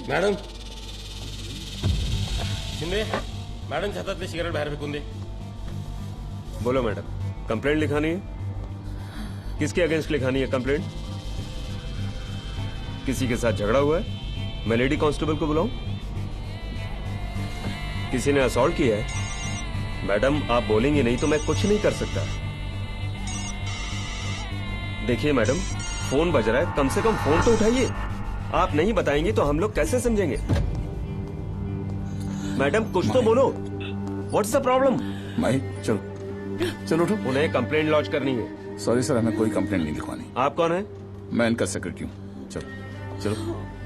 Madam Shinde, madam हातातले cigarette बाहेर फेकून दे. बोलो मैडम, कंप्लेंट लिखानी है? किसके अगेंस्ट लिखानी है कंप्लेंट? किसी के साथ झगड़ा हुआ है? मैं लेडी कांस्टेबल को बुलाऊं? किसी ने असॉल्ट किया है? मैडम आप बोलेंगे नहीं तो मैं कुछ नहीं कर सकता. देखिए मैडम, फोन बज रहा है, कम से कम फोन तो उठाइए. आप नहीं बताएंगे तो हम लोग कैसे समझेंगे? मैडम कुछ तो बोलो. What's the problem? भाई चलो चलो उठो. उन्हें कंप्लेंट लॉन्च करनी है. सॉरी सर, हमें कोई कंप्लेंट नहीं लिखवानी. आप कौन है? मैं इनका सेक्रेटरी हूँ. चलो चलो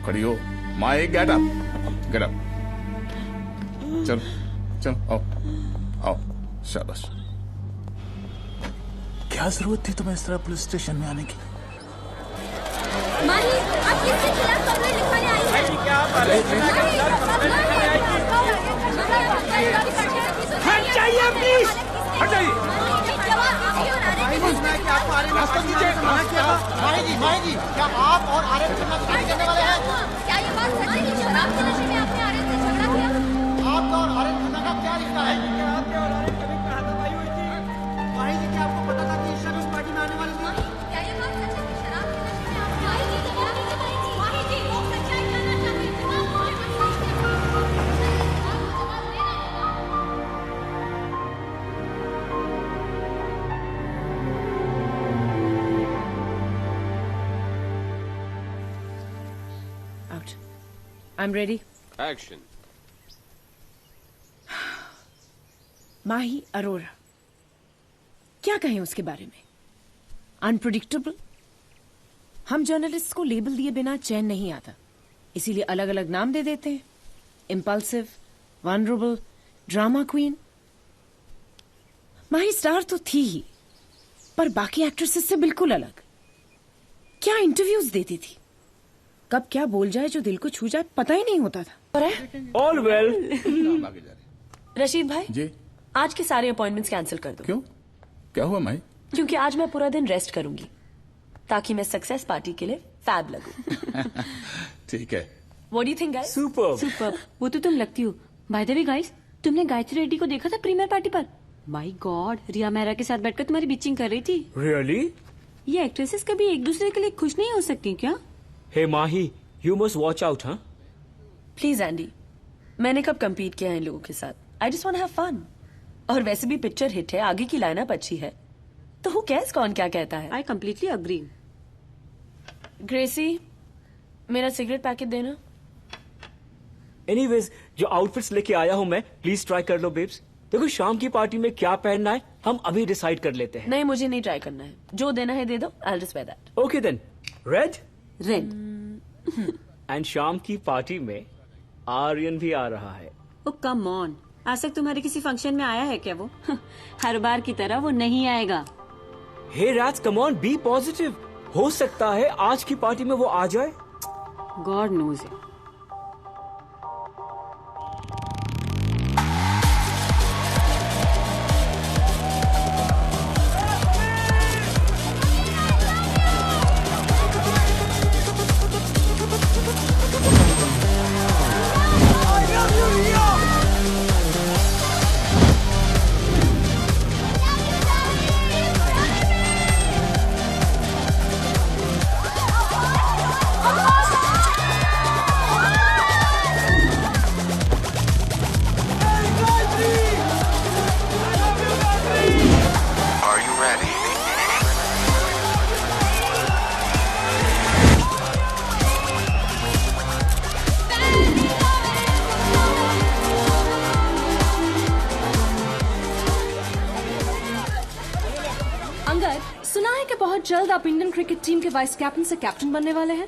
खड़ी हो. माई गेट अप, गेट अप. चलो चलो आओ आओ. शाबाश. क्या जरूरत थी तुम्हें इस तरह पुलिस स्टेशन में आने की? माही, आप किसके खिलाफ कंप्लेंट लिखवाने आई हैं? हट जाइए प्लीज, हट जाइए. रास्ता दीजिए. माही जी, क्या आप और आर्यन शर्मा की गाड़ी करने वाले हैं? क्या ये बात सच है कि शराब के नशे में आपने आर्यन से झगड़ा किया? आपका और आर्यन शर्मा का क्या रिश्ता है? आपके और आर्यन कभी कहा था भाई हुई थी? माही जी, क्या आपको पता था कि ईशा उस पार्टी में आने वाली थी? क्या ये बात सच है कि शराब के नशे में आपने माही जी वो सच्चाई जानना चाहते हैं. I'm ready. एक्शन. माही अरोरा, क्या कहें उसके बारे में? अनप्रेडिक्टेबल. हम जर्नलिस्ट को लेबल दिए बिना चैन नहीं आता, इसीलिए अलग अलग नाम दे देते हैं. Impulsive, vulnerable, drama queen. Mahi star तो थी ही, पर बाकी एक्ट्रेसेस से बिल्कुल अलग. क्या इंटरव्यूज देती थी, कब क्या बोल जाए जो दिल को छू जाए पता ही नहीं होता था. All well. रशीद भाई जी. आज के सारे अपॉइंटमेंट्स कैंसिल कर दो. क्यों, क्या हुआ माही? क्योंकि आज मैं पूरा दिन रेस्ट करूंगी ताकि मैं सक्सेस पार्टी के लिए फैब लगूं. ठीक है. What do you think guys? Super. वो तो तुम लगती हो. बाय द वे गाइस, तुमने गायत्री रेड्डी को देखा था प्रीमियर पार्टी पर? माय गॉड, रिया मेहरा के साथ बैठकर तुम्हारी बिचिंग कर रही थी. रियली? ये एक्ट्रेसेस कभी एक दूसरे के लिए खुश नहीं हो सकती क्या? Hey Mahi, you must watch out. हाँ प्लीज एंडी, मैंने कब compete किया है इन लोगों के साथ? I just want to have fun. और वैसे भी पिक्चर हिट है, आगे की लाइनअप अच्छी है, तो हु केयर्स कौन क्या कहता है. I completely agree. ग्रेसी, मेरा सिगरेट पैकेट देना. एनीवेज, जो आउटफिट्स लेके आया हूँ मैं, प्लीज ट्राई कर लो बेब्स. देखो शाम की पार्टी में क्या पहनना है हम अभी डिसाइड कर लेते हैं. नहीं, मुझे नहीं ट्राई करना है. जो देना है दे दो. I will just wear that. Okay then. Red. Red. And शाम की पार्टी में आर्यन भी आ रहा है. ओ कम ऑन, आज तक तुम्हारे किसी फंक्शन में आया है क्या वो? हर बार की तरह वो नहीं आएगा. हे राज, कम ऑन, बी पॉजिटिव. हो सकता है आज की पार्टी में वो आ जाए. God knows it. बहुत जल्द आप इंडियन क्रिकेट टीम के वाइस कैप्टन से कैप्टन बनने वाले हैं?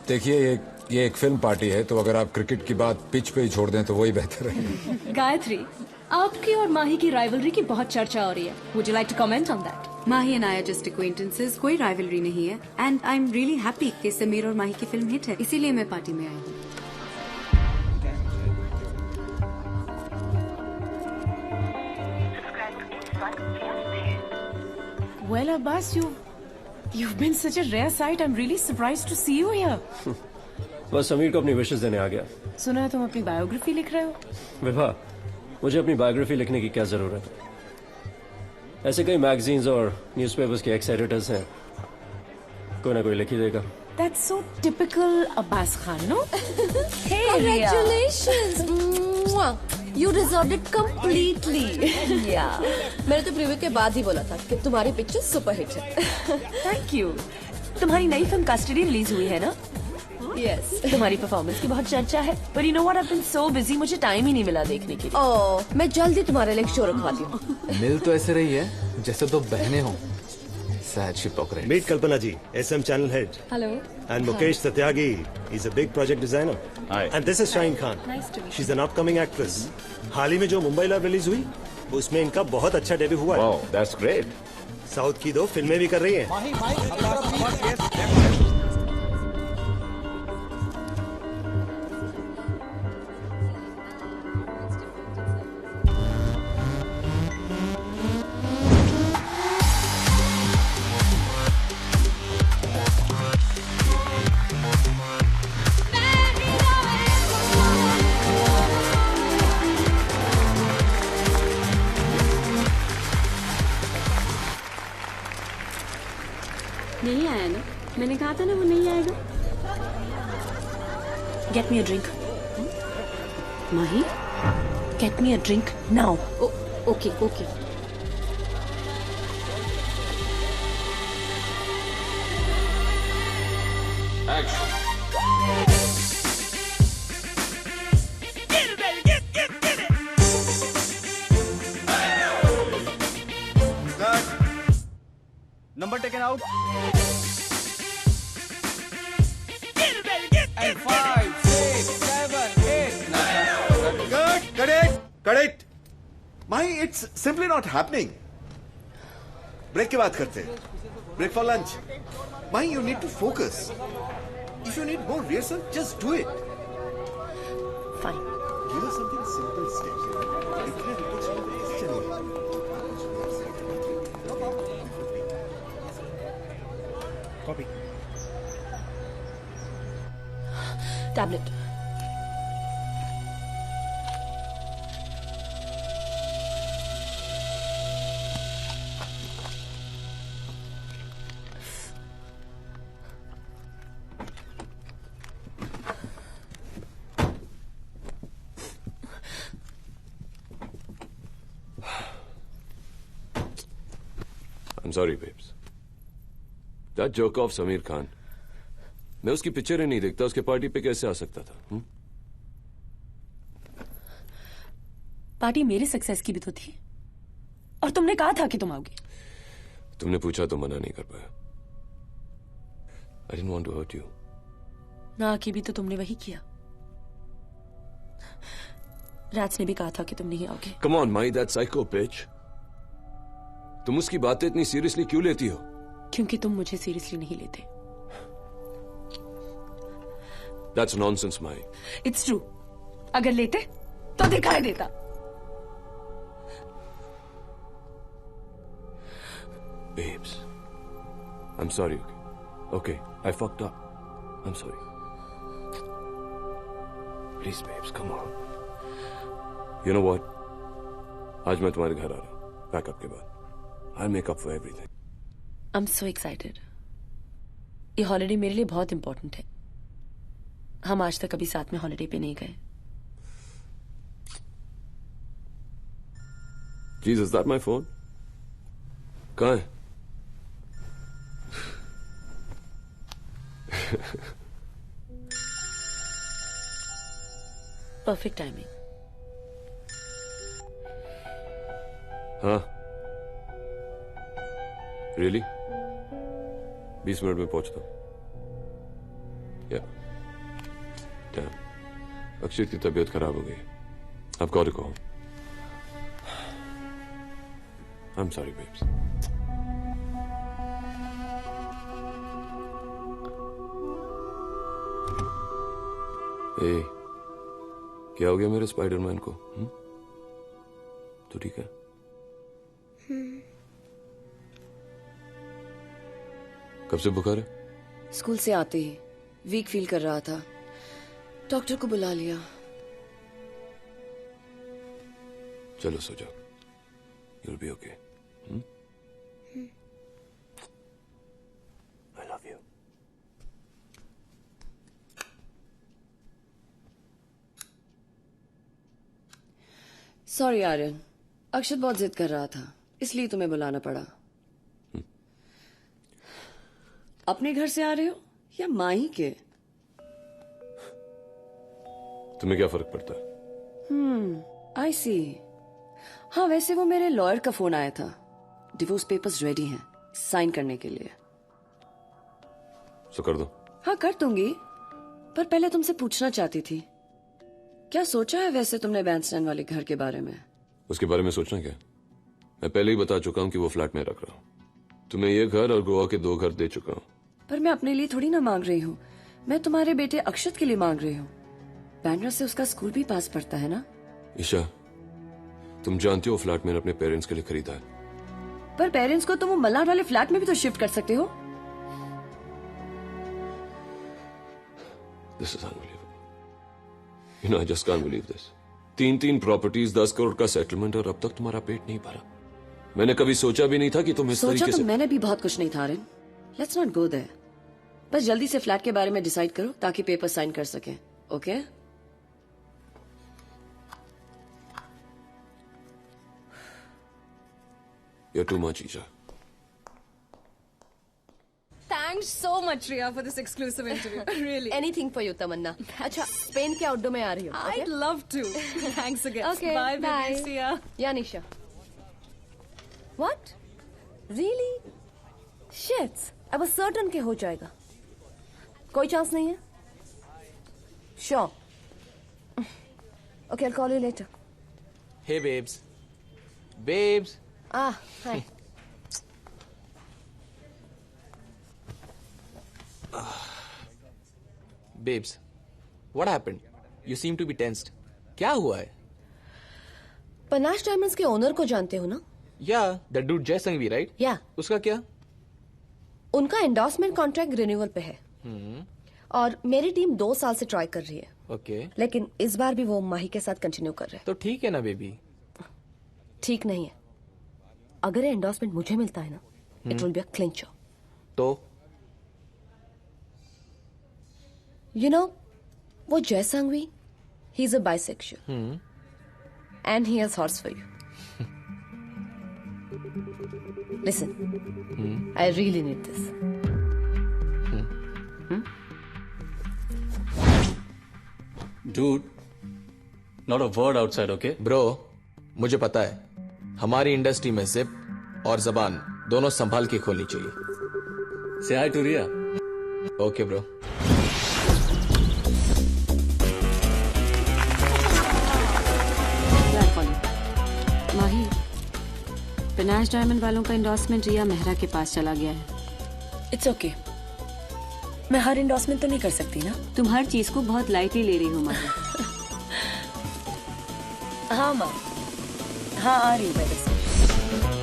देखिए ये एक फिल्म पार्टी है, तो अगर आप क्रिकेट की बात पिच पे ही छोड़ दें तो वही बेहतर है। गायत्री, आपकी और माही की राइवलरी की बहुत चर्चा हो रही है. Would you like to comment on that? Mahi and I are just acquaintances, कोई राइवलरी नहीं है. And I am really happy कि समीर और माही की फिल्म हिट है, इसीलिए मैं पार्टी में आई हूँ. Well, Abbas, you've been such a rare sight. I'm really surprised to see you here. बस समीर को अपनी विशेष देने आ गया। सुना है तुम अपनी बायोग्राफी लिख रहे हो? विभा, मुझे अपनी बायोग्राफी लिखने की क्या जरूरत है? ऐसे कई मैगजीन्स और न्यूज़पेपर्स के एक्स एडिटर्स हैं, कोई ना कोई लिख ही देगा। That's so typical Abbas Khan, no? Hey, Congratulations! Mwah! You deserved it completely. Yeah. मैंने तो प्रीव्यू के बाद ही बोला था कि तुम्हारी पिक्चर सुपरहिट है। Thank you. तुम्हारी नई फिल्म कस्टडी रिलीज हुई है ना? Yes. तुम्हारी परफॉर्मेंस की बहुत चर्चा है, पर you know what, I have been so busy, मुझे टाइम ही नहीं मिला देखने के लिए। ओह, मैं जल्दी तुम्हारे लिए एक शो रखवाती हूँ। मिल तो ऐसे रही है जैसे दो बहनें हों। Sad hypocrites. Meet Kalpana ji, SM channel head. Hello. And Mukesh Satyagi, he's a big project designer. Hi. And this is Shaheen Khan. Nice to meet you. She's an upcoming actress. हाल ही में जो Mumbai love release हुई, उसमें इनका बहुत अच्छा debut हुआ है। Wow, that's great. South की 2 फिल्में भी कर रही हैं। माही माही अपनी तरफ please. नहीं आया ना? मैंने कहा था ना वो नहीं आएगा। Get me a drink. Mahi, get me a drink now. Okay okay. Number taken out. And 5, 6, 7, 8. Cut it! Cut it! Mahi, it's simply not happening. Break के बात करते हैं. Break for lunch. Mahi, you need to focus. If you need more rehearsal, just do it. Fine. Give us something simple, steps. इतने repetition में कैसे चलेगा? Copy. Tablet. I'm sorry, babes. That joke of Sameer Khan, मैं उसकी picture ही नहीं देखता, उसके party पे कैसे आ सकता था? पार्टी मेरे सक्सेस की भी तो थी, और तुमने कहा था कि तुम आओगे। तुमने पूछा तो मना नहीं कर पाया। I didn't want to hurt you. ना आके भी तो तुमने वही किया। राज ने भी कहा था कि तुम नहीं आओगे। Come on, Mai, that psycho bitch. तुम उसकी बातें इतनी सीरियसली क्यों लेती हो? क्योंकि तुम मुझे सीरियसली नहीं लेते। That's nonsense, Mai. It's true. अगर लेते तो दिखाई देता। Babes, I'm sorry. Okay, I fucked up. I'm sorry. Please, babes, come on. You know what? आज मैं तुम्हारे घर आ रहा हूँ पैकअप के बाद। I'll make up for everything. I'm so excited. ये हॉलिडे मेरे लिए बहुत इंपॉर्टेंट है। हम आज तक कभी साथ में हॉलिडे पे नहीं गए। Jesus, is that my phone? कहाँ है? Perfect timing. हाँ, रियली? 20 मिनट में पहुंचता हूँ। अक्षय की तबीयत खराब हो गई। I've got to go home. I'm sorry, babes. Hey, क्या हो गया मेरे स्पाइडरमैन को? तो ठीक है? कब से बुखार है? स्कूल से आते ही वीक फील कर रहा था, डॉक्टर को बुला लिया। चलो सो जाओ, you'll be okay. I love you. Sorry Aryan, Akshat बहुत जिद कर रहा था, इसलिए तुम्हें बुलाना पड़ा। अपने घर से आ रहे हो या माही के? तुम्हें क्या फर्क पड़ता है? आई सी। हाँ, वैसे वो मेरे लॉयर का फोन आया था। डिवोर्स पेपर्स रेडी हैं साइन करने के लिए। सो कर दो। हाँ, कर दूंगी, पर पहले तुमसे पूछना चाहती थी, क्या सोचा है वैसे तुमने बैंडस्टैंड वाले घर के बारे में? उसके बारे में सोचना क्या? मैं पहले ही बता चुका हूँ कि वो फ्लैट में रख रहा हूँ। तुम्हें ये घर और गोवा के 2 घर दे चुका हूँ। पर मैं अपने लिए थोड़ी ना मांग रही हूँ, मैं तुम्हारे बेटे अक्षत के लिए मांग रही हूँ। बैंड्रा से उसका स्कूल भी पास पड़ता है ना। ईशा, तुम जानती हो फ्लैट मैंने अपने पेरेंट्स के लिए खरीदा है। पर पेरेंट्स को तुम वो मल्हार वाले फ्लैट में भी तो शिफ्ट कर सकते हो। This is unbelievable. You know, I just can't believe this. 3 properties, 10 crore का सेटलमेंट और अब तक तुम्हारा पेट नहीं भरा। मैंने कभी सोचा भी नहीं था कि तुम इस तरीके से। सोचा तो मैंने भी बहुत कुछ नहीं था Aryan. Let's not go there. बस जल्दी से फ्लैट के बारे में डिसाइड करो ताकि पेपर साइन कर सकें। Okay? You're too much, Isha. Thanks so much, Riya, for this exclusive interview. Really. Anything for you, Tamanna. अच्छा, स्पेन के आउटडोर में आ रही हो? I'd love to. Thanks again. Okay, Bye, bye. baby. See ya. Yeah, Nisha. What? Really? Shit. I was certain कि हो जाएगा. कोई chance नहीं है? Sure. Okay, I'll call you later. Hey, babes. Babes. Ah, hi. Babes, what happened? You seem to be tensed. क्या हुआ है? Panache diamonds के ओनर को जानते हो ना? Yeah, that dude जय संघवी, right? Yeah. उसका क्या? उनका एंडोर्समेंट कॉन्ट्रैक्ट रिन्यूअल पे है। और मेरी टीम 2 साल से ट्राई कर रही है। Okay. लेकिन इस बार भी वो माही के साथ कंटिन्यू कर रहे हैं। तो ठीक है ना बेबी? ठीक नहीं है। अगर एंडोर्समेंट मुझे मिलता है ना, it will be a clincher. तो यू नो, वो Jay Sanghvi, he is a bisexual and he has hots for you. Listen, I really need this. Dude, not a word outside, okay? Bro, मुझे पता है हमारी इंडस्ट्री में जिप और जबान दोनों संभाल के खोलनी चाहिए। Say hi to Riya. Okay bro. Mahi, Panash diamond वालों का एंडोर्समेंट रिया मेहरा के पास चला गया है। It's okay. मैं हर एंडोर्समेंट तो नहीं कर सकती ना। तुम हर चीज को बहुत लाइटली ले रही हो माही। हाँ माँ, हाँ आ रही हूँ मैं बस।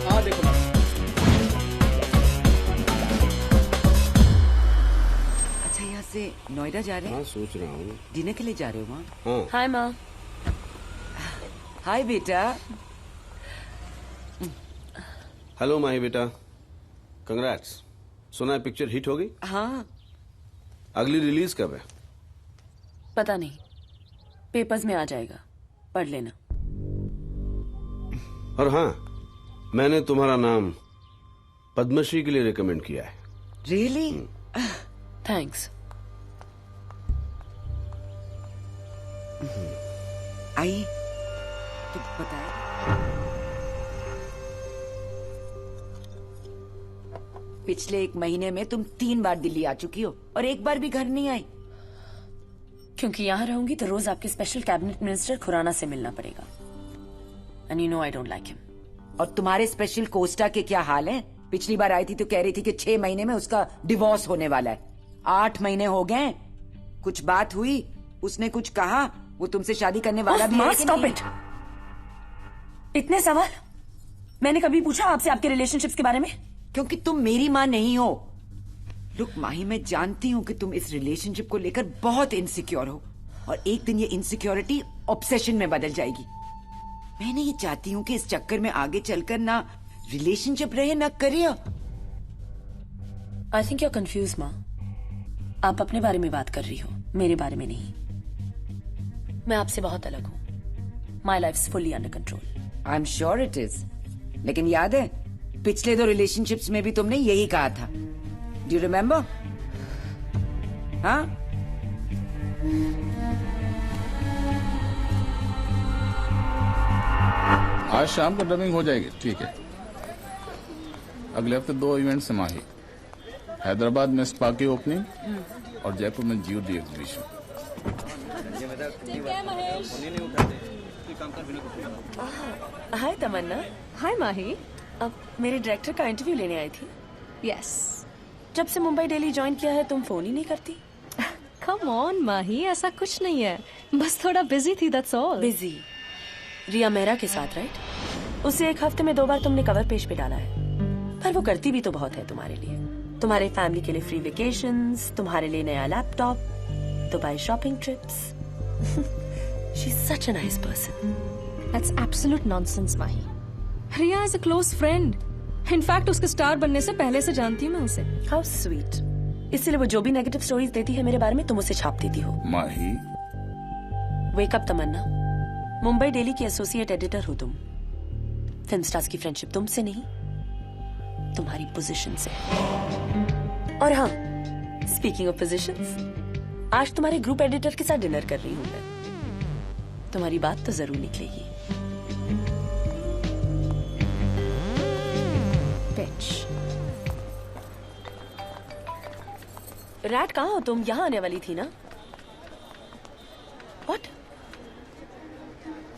हाँ देखो माँ। अच्छा, यहाँ से नोएडा जा रहे हैं? हाँ, सोच रहा हूँ। डिनर के लिए जा रहे हो माँ? हाँ। हाय माँ। हाय बेटा। हेलो माही बेटा, कंग्रेट्स। सुना है पिक्चर हिट हो गई? हाँ। अगली रिलीज कब है? पता नहीं, पेपर्स में आ जाएगा, पढ़ लेना। और हाँ, मैंने तुम्हारा नाम पद्मश्री के लिए रिकमेंड किया है। रियली? थैंक्स। आई तो बताए। पिछले 1 महीने में तुम 3 बार दिल्ली आ चुकी हो और 1 बार भी घर नहीं आई। क्योंकि यहाँ रहूंगी तो रोज आपके स्पेशल कैबिनेट मिनिस्टर खुराना से मिलना पड़ेगा। And you know I don't like him. और तुम्हारे स्पेशल कोस्टा के क्या हाल है? पिछली बार आई थी तो कह रही थी कि 6 महीने में उसका डिवोर्स होने वाला है। 8 महीने हो गए, कुछ बात हुई? उसने कुछ कहा? वो तुमसे शादी करने वाला भी है कि स्टॉप नहीं? इट। इतने सवाल मैंने कभी पूछा आपसे आपके रिलेशनशिप्स के बारे में? क्योंकि तुम मेरी माँ नहीं हो। लुक माही, मैं जानती हूँ कि तुम इस रिलेशनशिप को लेकर बहुत इनसिक्योर हो और एक दिन ये इनसिक्योरिटी ऑब्सेशन में बदल जाएगी। मैं नहीं चाहती हूँ कि इस चक्कर में आगे चलकर ना रिलेशनशिप रहे ना career. I think you are confuse माँ। आप अपने बारे में बात कर रही हो, मेरे बारे में नहीं। मैं आपसे बहुत अलग हूँ। My life is fully under control. I am sure it is. लेकिन याद है पिछले 2 रिलेशनशिप्स में भी तुमने यही कहा था। Do you remember? हाँ? आज शाम को डबिंग हो जाएगी, ठीक है। अगले हफ्ते 2 इवेंट्स हैं माही। हैदराबाद में स्पा की ओपनिंग और जयपुर में जियो डी एग्जीबिशन। हाय तमन्ना। हाय माही। अब मेरे डायरेक्टर का इंटरव्यू लेने आई थी। यस। जब से मुंबई डेली ज्वाइन किया है तुम फोन ही नहीं करती। कम ऑन माही, ऐसा कुछ नहीं है, बस थोड़ा बिजी थी, दैट्स ऑल। बिजी? रिया मेहरा के साथ, राइट? उसे 1 हफ्ते में 2 बार तुमने कवर पेज पे डाला है, पर वो करती भी तो बहुत है तुम्हारे लिए। तुम्हारे फैमिली के लिए फ्री वेकेशंस, तुम्हारे लिए नया laptop, Dubai shopping trips. She is such a nice person. That's absolute nonsense Mahi. Riya is a close friend. In fact उसके स्टार बनने से पहले से जानती हूँ मैं उसे। How sweet. इसलिए वो जो भी नेगेटिव स्टोरीज देती है मेरे बारे में तुम उसे छाप देती हो। माही वेक अप तमन्ना। मुंबई डेली की एसोसिएट एडिटर हो तुम। फिल्म स्टार्स की फ्रेंडशिप तुमसे नहीं, तुम्हारी पोजीशन से। और हाँ, स्पीकिंग ऑफ पोजीशंस, आज तुम्हारे ग्रुप एडिटर के साथ डिनर कर रही हूँ मैं। तुम्हारी बात तो जरूर निकलेगी। रैट कहाँ हो तुम? यहाँ आने वाली थी ना? What?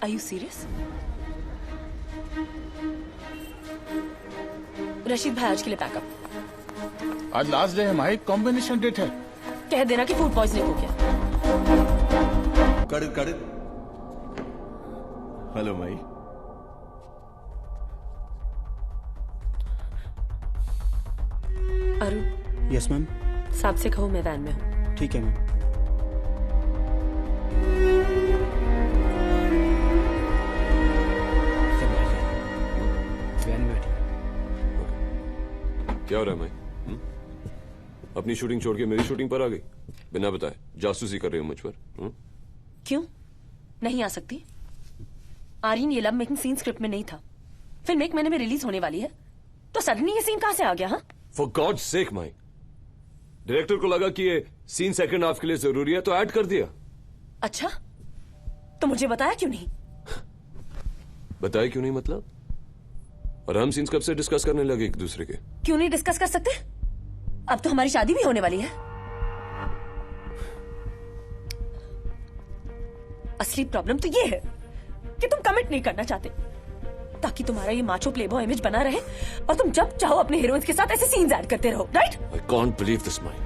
Are you serious? Rashid भाई आज के लिए पैकअप। आज लास्ट डे है माही, कॉम्बिनेशन डेट है। कह देना कि फूड पॉइजनिंग हो गया। कड़ hello Mahi. Arun. Yes ma'am. साहब से कहो मैं वैन में हूँ। ठीक है मैम। क्या हो रहा है मैं? अपनी शूटिंग छोड़ के मेरी शूटिंग पर आ गई बिना बताए। जासूसी कर रही हो मुझ पर? क्यों नहीं आ सकती? आर्यन ये लव मेकिंग सीन स्क्रिप्ट में नहीं था। फिल्म 1 महीने में रिलीज होने वाली है, तो सडनली ये सीन कहां से आ गया? हाँ, for God sake my, director को लगा कि ये सीन सेकंड हाफ के लिए जरूरी है तो ऐड कर दिया। अच्छा, तो मुझे बताया क्यों नहीं? बताया क्यों नहीं मतलब? और हम सीन्स कब से डिस्कस करने लगे एक दूसरे के? क्यों नहीं डिस्कस कर सकते? अब तो हमारी शादी भी होने वाली है। असली प्रॉब्लम तो ये है कि तुम कमिट नहीं करना चाहते, ताकि तुम्हारा ये माचो प्लेबॉय इमेज बना रहे और तुम जब चाहो अपने हीरोइंस के साथ ऐसे सीन्स ऐड करते रहो, right? I can't believe this my.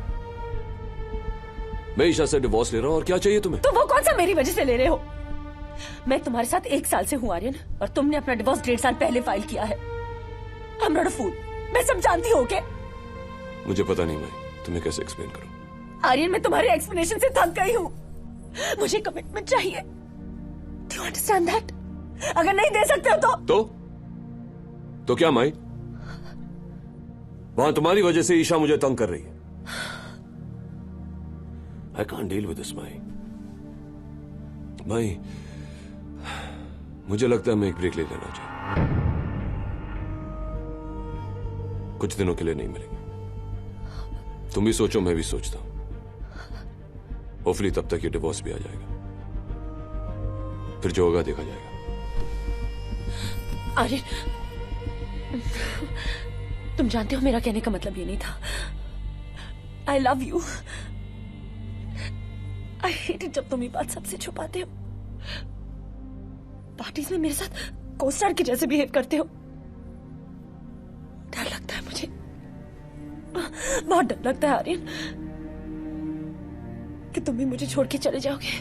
मैं ईशा से डिवोर्स ले रहा हूं और क्या चाहिए तुम्हें? तो वो कौन सा मेरी वजह से ले रहे हो? मैं तुम्हारे साथ 1 साल से हूं आर्यन, और तुमने अपना डिवोर्स 1.5 साल पहले फाइल किया है। आई एम नॉट अ फूल, मैं सब जानती हूं। क्या मुझे पता नहीं मैं तुम्हें कैसे एक्सप्लेन करूं। आर्यन, मैं तुम्हारे एक्सप्लेनेशन से थक गई हूं। मुझे कमिटमेंट चाहिए। Do you understand that? अगर नहीं दे सकते हो तो क्या माई? वहां तुम्हारी वजह से ईशा मुझे तंग कर रही है। I can't deal with this my. भाई मुझे लगता है मैं एक ब्रेक ले लेना चाहिए। कुछ दिनों के लिए नहीं मिलेंगे। तुम भी सोचो, मैं भी सोचता हूं। होपफुली तब तक ये डिवोर्स भी आ जाएगा, फिर जो होगा देखा जाएगा। आर्यन, तुम जानते हो मेरा कहने का मतलब ये नहीं था। I love you. I hate it जब तुम ये बात सबसे छुपाते हो। पार्टीज में मेरे साथ कोस्टार के जैसे बिहेव करते हो। डर लगता है मुझे, बहुत डर लगता है आर्यन, कि तुम भी मुझे छोड़ के चले जाओगे।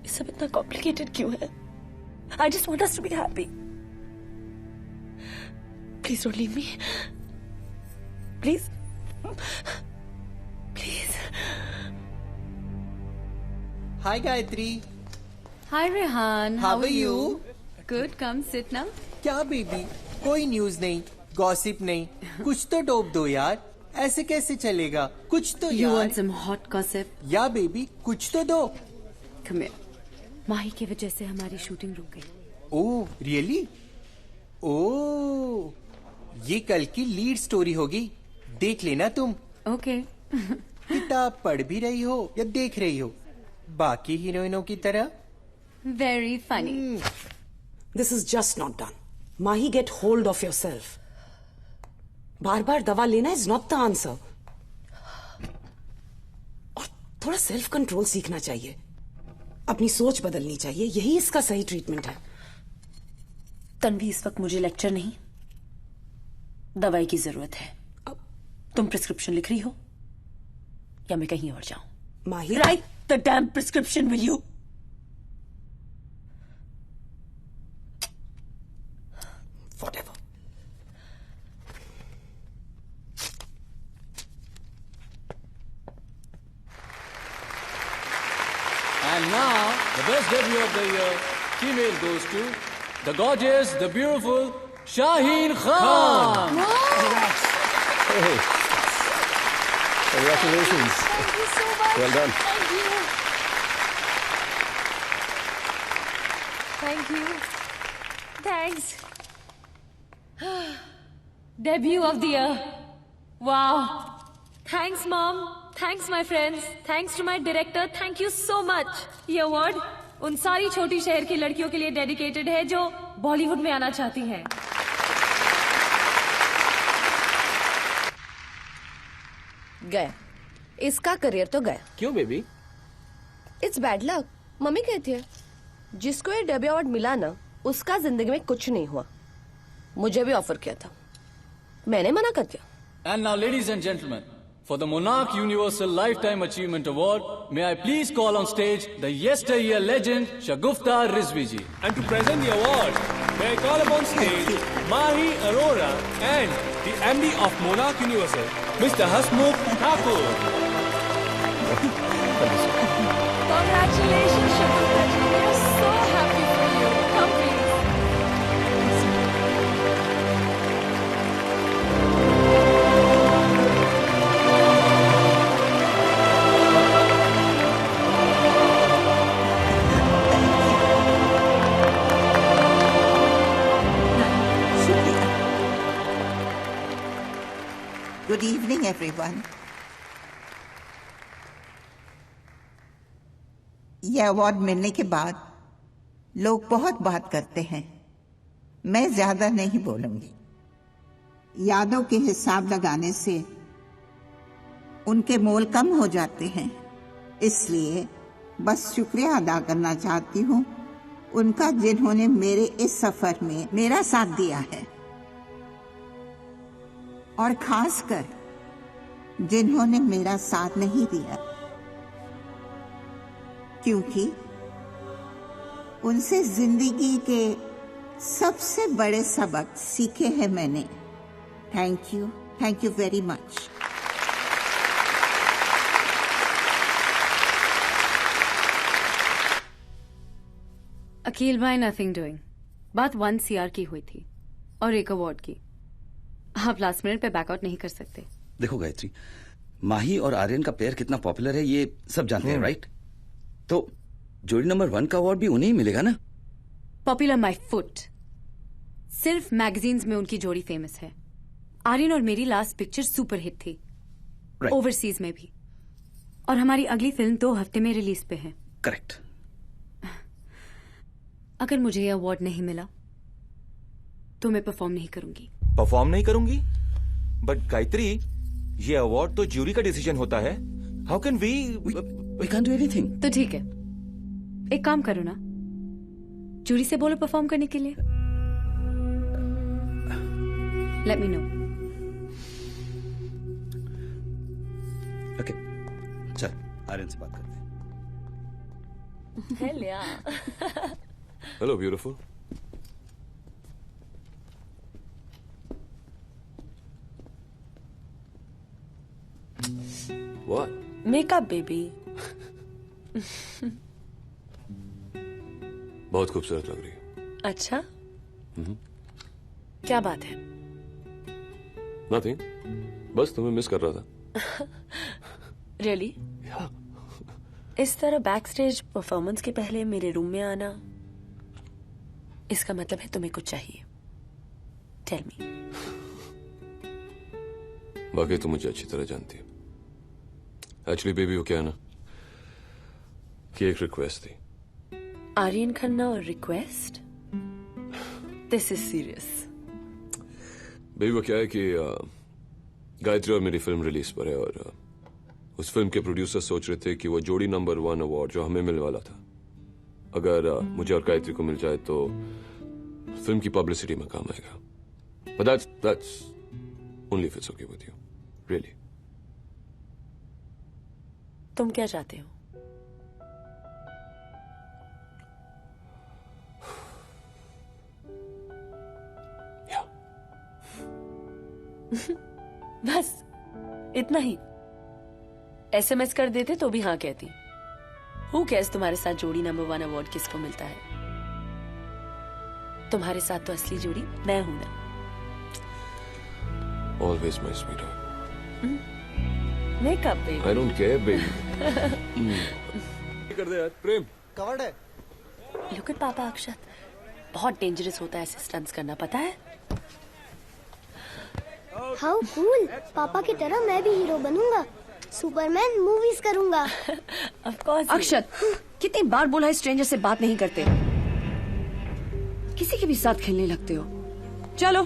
ये सब इतना कॉम्प्लिकेटेड क्यों है? I just want us to be happy. Please don't leave me. Please. Please. Hi Gayatri. Hi Rehan, How how are are you? you? Good, come sit now. क्या बेबी, कोई न्यूज नहीं, गॉसिप नहीं, कुछ तो डोप दो यार। ऐसे कैसे चलेगा, कुछ तो You यार। want some hot gossip? या बेबी, कुछ तो दो। Come here. माही की वजह से हमारी शूटिंग रुक गई। Oh really? ओह, ये कल की लीड स्टोरी होगी, देख लेना तुम। ओके। किताब पढ़ भी रही हो या देख रही हो, बाकी हीरोइनों की तरह? Very funny. This is just not done. Mahi, get hold of yourself. बार बार दवा लेना is not the answer. और थोड़ा सेल्फ कंट्रोल सीखना चाहिए, अपनी सोच बदलनी चाहिए, यही इसका सही ट्रीटमेंट है। तन्वी, इस वक्त मुझे लेक्चर नहीं, दवाई की जरूरत है। तुम प्रिस्क्रिप्शन लिख रही हो या मैं कहीं और जाऊं? Mahi, write the damn prescription will you? Whatever. And now, the best debut of the year, female goes to the gorgeous, the beautiful Shaheen Khan. Hey. Congratulations. Thank you so much. Well done. Thank you. Thanks. Debut of the year. Wow. Thanks, Mom. Thanks, my friends. Thanks to my director. Thank you so much. ये award उन सारी छोटी शहर की लड़कियों के लिए dedicated है जो बॉलीवुड में आना चाहती हैं। गया, इसका करियर तो गया। क्यों baby? It's bad luck. Mummy कहती है जिसको ये डेब्यू अवार्ड मिला ना, उसका जिंदगी में कुछ नहीं हुआ। मुझे भी ऑफर किया था, मैंने मना कर दिया। And now, ladies and gentlemen, for the Monarch Universal Lifetime Achievement Award, may I please call on stage the yesteryear legend Shagufta Rizvi ji. And to present the award, may I call upon stage Mahi Arora and the MD of Monarch Universal, Mr. Hasmukh Thakur. Congratulations, Shagufta ji. We are so happy for you. Come please. Good evening, everyone. यह award मिलने के बाद लोग बहुत बात करते हैं, मैं ज्यादा नहीं बोलूंगी। यादों के हिसाब लगाने से उनके मोल कम हो जाते हैं, इसलिए बस शुक्रिया अदा करना चाहती हूँ उनका, जिन्होंने मेरे इस सफर में मेरा साथ दिया है, और खासकर जिन्होंने मेरा साथ नहीं दिया, क्योंकि उनसे जिंदगी के सबसे बड़े सबक सीखे हैं मैंने। Thank you very much. Akeel भाई, नथिंग डूइंग। बात 1 CR की हुई थी और एक अवार्ड की। आप लास्ट मिनट पे बैकआउट नहीं कर सकते। देखो गायत्री, माही और आर्यन का पेयर कितना पॉपुलर है ये सब जानते हैं, राइट? तो जोड़ी नंबर 1 का अवार्ड भी उन्हें ही मिलेगा ना? Popular my foot. सिर्फ मैगजीन्स में उनकी जोड़ी फेमस है। आर्यन और मेरी लास्ट पिक्चर सुपर हिट थी, ओवरसीज में भी, और हमारी अगली फिल्म 2 हफ्ते में रिलीज पे है। करेक्ट। अगर मुझे ये अवार्ड नहीं मिला तो मैं परफॉर्म नहीं करूंगी। परफॉर्म नहीं करूंगी? बट गायत्री, ये अवार्ड तो ज्यूरी का डिसीजन होता है। How can we can do anything. तो ठीक है, एक काम करो ना, जूरी से बोलो परफॉर्म करने के लिए। Let me know. ओके, चल आर्यन से बात करते हैं। Hello beautiful. What? Makeup baby. बहुत खूबसूरत लग रही है। अच्छा, क्या बात है? Nothing. बस तुम्हें मिस कर रहा था। रियली? इस तरह बैक स्टेज परफॉर्मेंस के पहले मेरे रूम में आना, इसका मतलब है तुम्हें कुछ चाहिए। Tell me. बाकी तुम मुझे अच्छी तरह जानती है। एक्चुअली बेबी वो क्या है ना कि एक रिक्वेस्ट थी। आर्यन खन्ना और request? This is serious. Baby वो क्या है कि गायत्री और मेरी फिल्म रिलीज पर है और उस फिल्म के प्रोड्यूसर सोच रहे थे कि वो जोड़ी नंबर 1 अवार्ड जो हमें मिलने वाला था, अगर मुझे और गायत्री को मिल जाए तो फिल्म की पब्लिसिटी में काम आएगा। But that's only if it's okay with you. Really. तुम क्या चाहते हो? बस इतना ही? SMS कर देते तो भी हाँ कहती। Who cares तुम्हारे साथ जोड़ी नंबर 1 अवार्ड किसको मिलता है? तुम्हारे साथ तो असली जोड़ी मैं हूं ना। Always my sweetheart. Makeup baby. I don't care, baby. कर दे यार, प्रेम। कवर्ड है। Look at पापा अक्षत। बहुत डेंजरस होता है ऐसे स्टंट्स करना, पता है? How cool. पापा की तरह मैं भी हीरो बनूंगा, सुपरमैन मूवीज करूंगा। Of course. अक्षत, कितनी बार बोला है स्ट्रेंजर से बात नहीं करते, किसी के भी साथ खेलने लगते हो। चलो।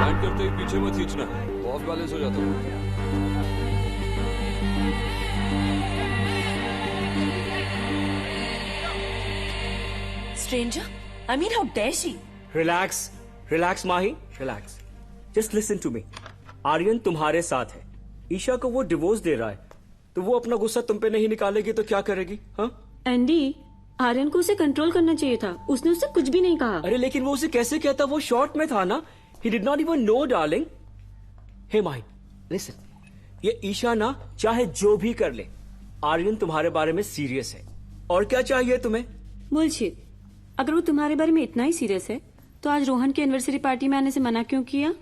लैंड करते ही पीछे मत खींचना, ऑफ बैलेंस हो जाता हूँ। Stranger? I mean, how dare she? Relax, relax Mahi, relax. Just listen to me. Aryan तुम्हारे साथ है, ईशा को वो डिवोर्स दे रहा है, तो वो अपना गुस्सा तुम पे नहीं निकालेगी तो क्या करेगी? हाँ? एंडी, आर्यन को उसे कंट्रोल करना चाहिए था, उसने उससे कुछ भी नहीं कहा। अरे लेकिन वो उसे कैसे कहता, वो शॉर्ट में था ना। He did not even know, darling. Hey Mahi, listen. ये ईशा ना चाहे जो भी कर ले, आर्यन तुम्हारे बारे में सीरियस है। और क्या चाहिए तुम्हें? बुलशिट। अगर वो तुम्हारे बारे में इतना ही सीरियस है तो आज रोहन की एनिवर्सरी पार्टी में आने से मना क्यों किया?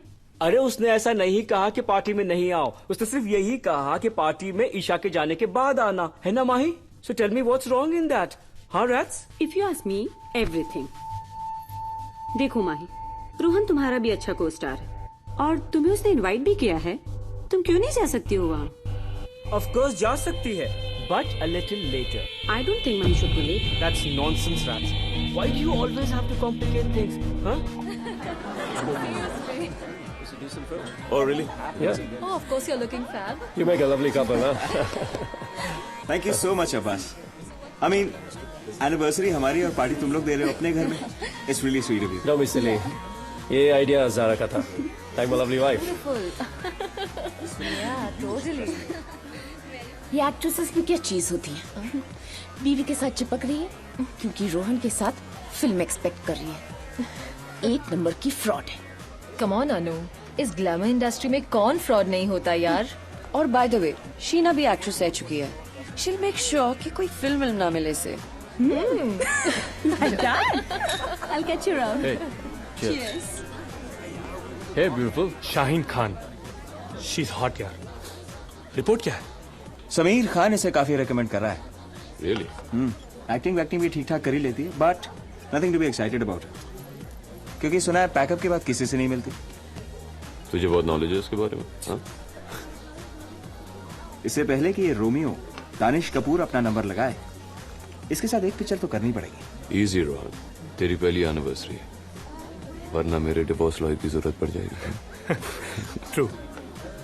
अरे उसने ऐसा नहीं कहा कि पार्टी में नहीं आओ, उसने सिर्फ यही कहा कि पार्टी में ईशा के जाने के बाद आना है ना Mahi. So tell me what's wrong in that? हाँ rats? If you ask me, everything. देखो माही, रोहन तुम्हारा भी अच्छा को स्टार है और तुम्हें उसने इनवाइट भी किया है, तुम क्यों नहीं जा सकती हो वहाँ? ऑफ कोर्स जा सकती है, but a little later. I don't think Mahi should go late. That's nonsense, Rats. Why do you always have to complicate things? Huh? Oh, really? Yeah. Oh, of course you're looking fab. You make a lovely couple, huh? Thank you so much, Abbas. I mean, anniversary हमारी और party तुम लोग दे रहे हो अपने घर में. It's really sweet of you. Don't be silly. ये आइडिया ज़ारा का था. Like my lovely wife. Beautiful. Yeah, totally. ये एक्ट्रेसेस भी क्या चीज होती है? बीवी के साथ चिपक रही है क्योंकि रोहन के साथ फिल्म एक्सपेक्ट कर रही है। 1 नंबर की फ्रॉड है। Come on, अनु, इस ग्लैमर इंडस्ट्री में कौन फ्रॉड नहीं होता यार? और बाय द वे, शीना भी एक्ट्रेस रह चुकी है। She'll make sure कि कोई फिल्म ना मिले से। I'll catch you around. Hey, cheers. Hey, beautiful. Shaheen Khan, she's hot यार। रिपोर्ट क्या है? समीर खान इसे काफी रेकमेंड कर रहा है। Really? एक्टिंग वैक्टिंग भी ठीक ठाक कर ही लेती है, but nothing to be excited about. क्योंकि सुना है पैकअप के बाद किसी से नहीं मिलती। तुझे बहुत नॉलेज है इसके बारे में, हाँ? इससे पहले कि ये रोमियो दानिश कपूर अपना नंबर लगाए, इसके साथ एक पिक्चर तो करनी पड़ेगी। Easy रोहन, तेरी पहली एनिवर्सरी है, वरना मेरे डिवोर्स लॉयर की जरूरत पड़ जाएगी। True.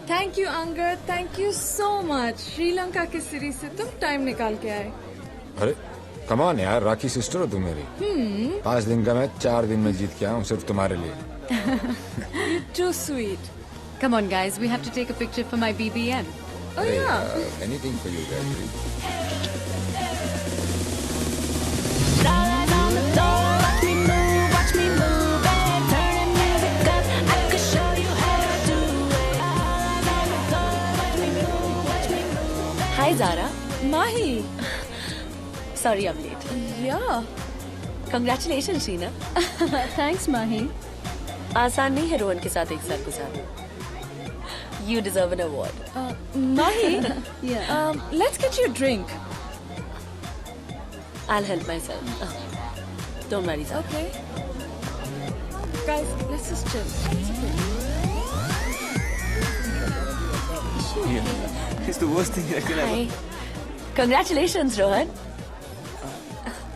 Thank you Angad, thank you so much. Sri Lanka की सीरीज से तुम टाइम निकाल के आए। अरे कमान यार, राखी सिस्टर हो तुम मेरी। 5 दिन का मैच 4 दिन में जीत के आया हूँ सिर्फ तुम्हारे लिए। You're too sweet. Come on, guys. We have to take a picture for my BBM. Oh yeah. Anything for you, Gayatri. Watch me move and turn Zara. Mahi. Sorry, I'm late. Yeah. Congratulations, Sheena. Thanks, Mahi. आसान नहीं है रोहन के साथ एक साथ गुजारना. You deserve an award. Mahi. Yeah. Let's get you a drink. I'll help myself. Don't worry, Zara. Okay. Guys, let's just chill. Yeah. It's the worst thing I can ever. Hi. Congratulations, Rohan.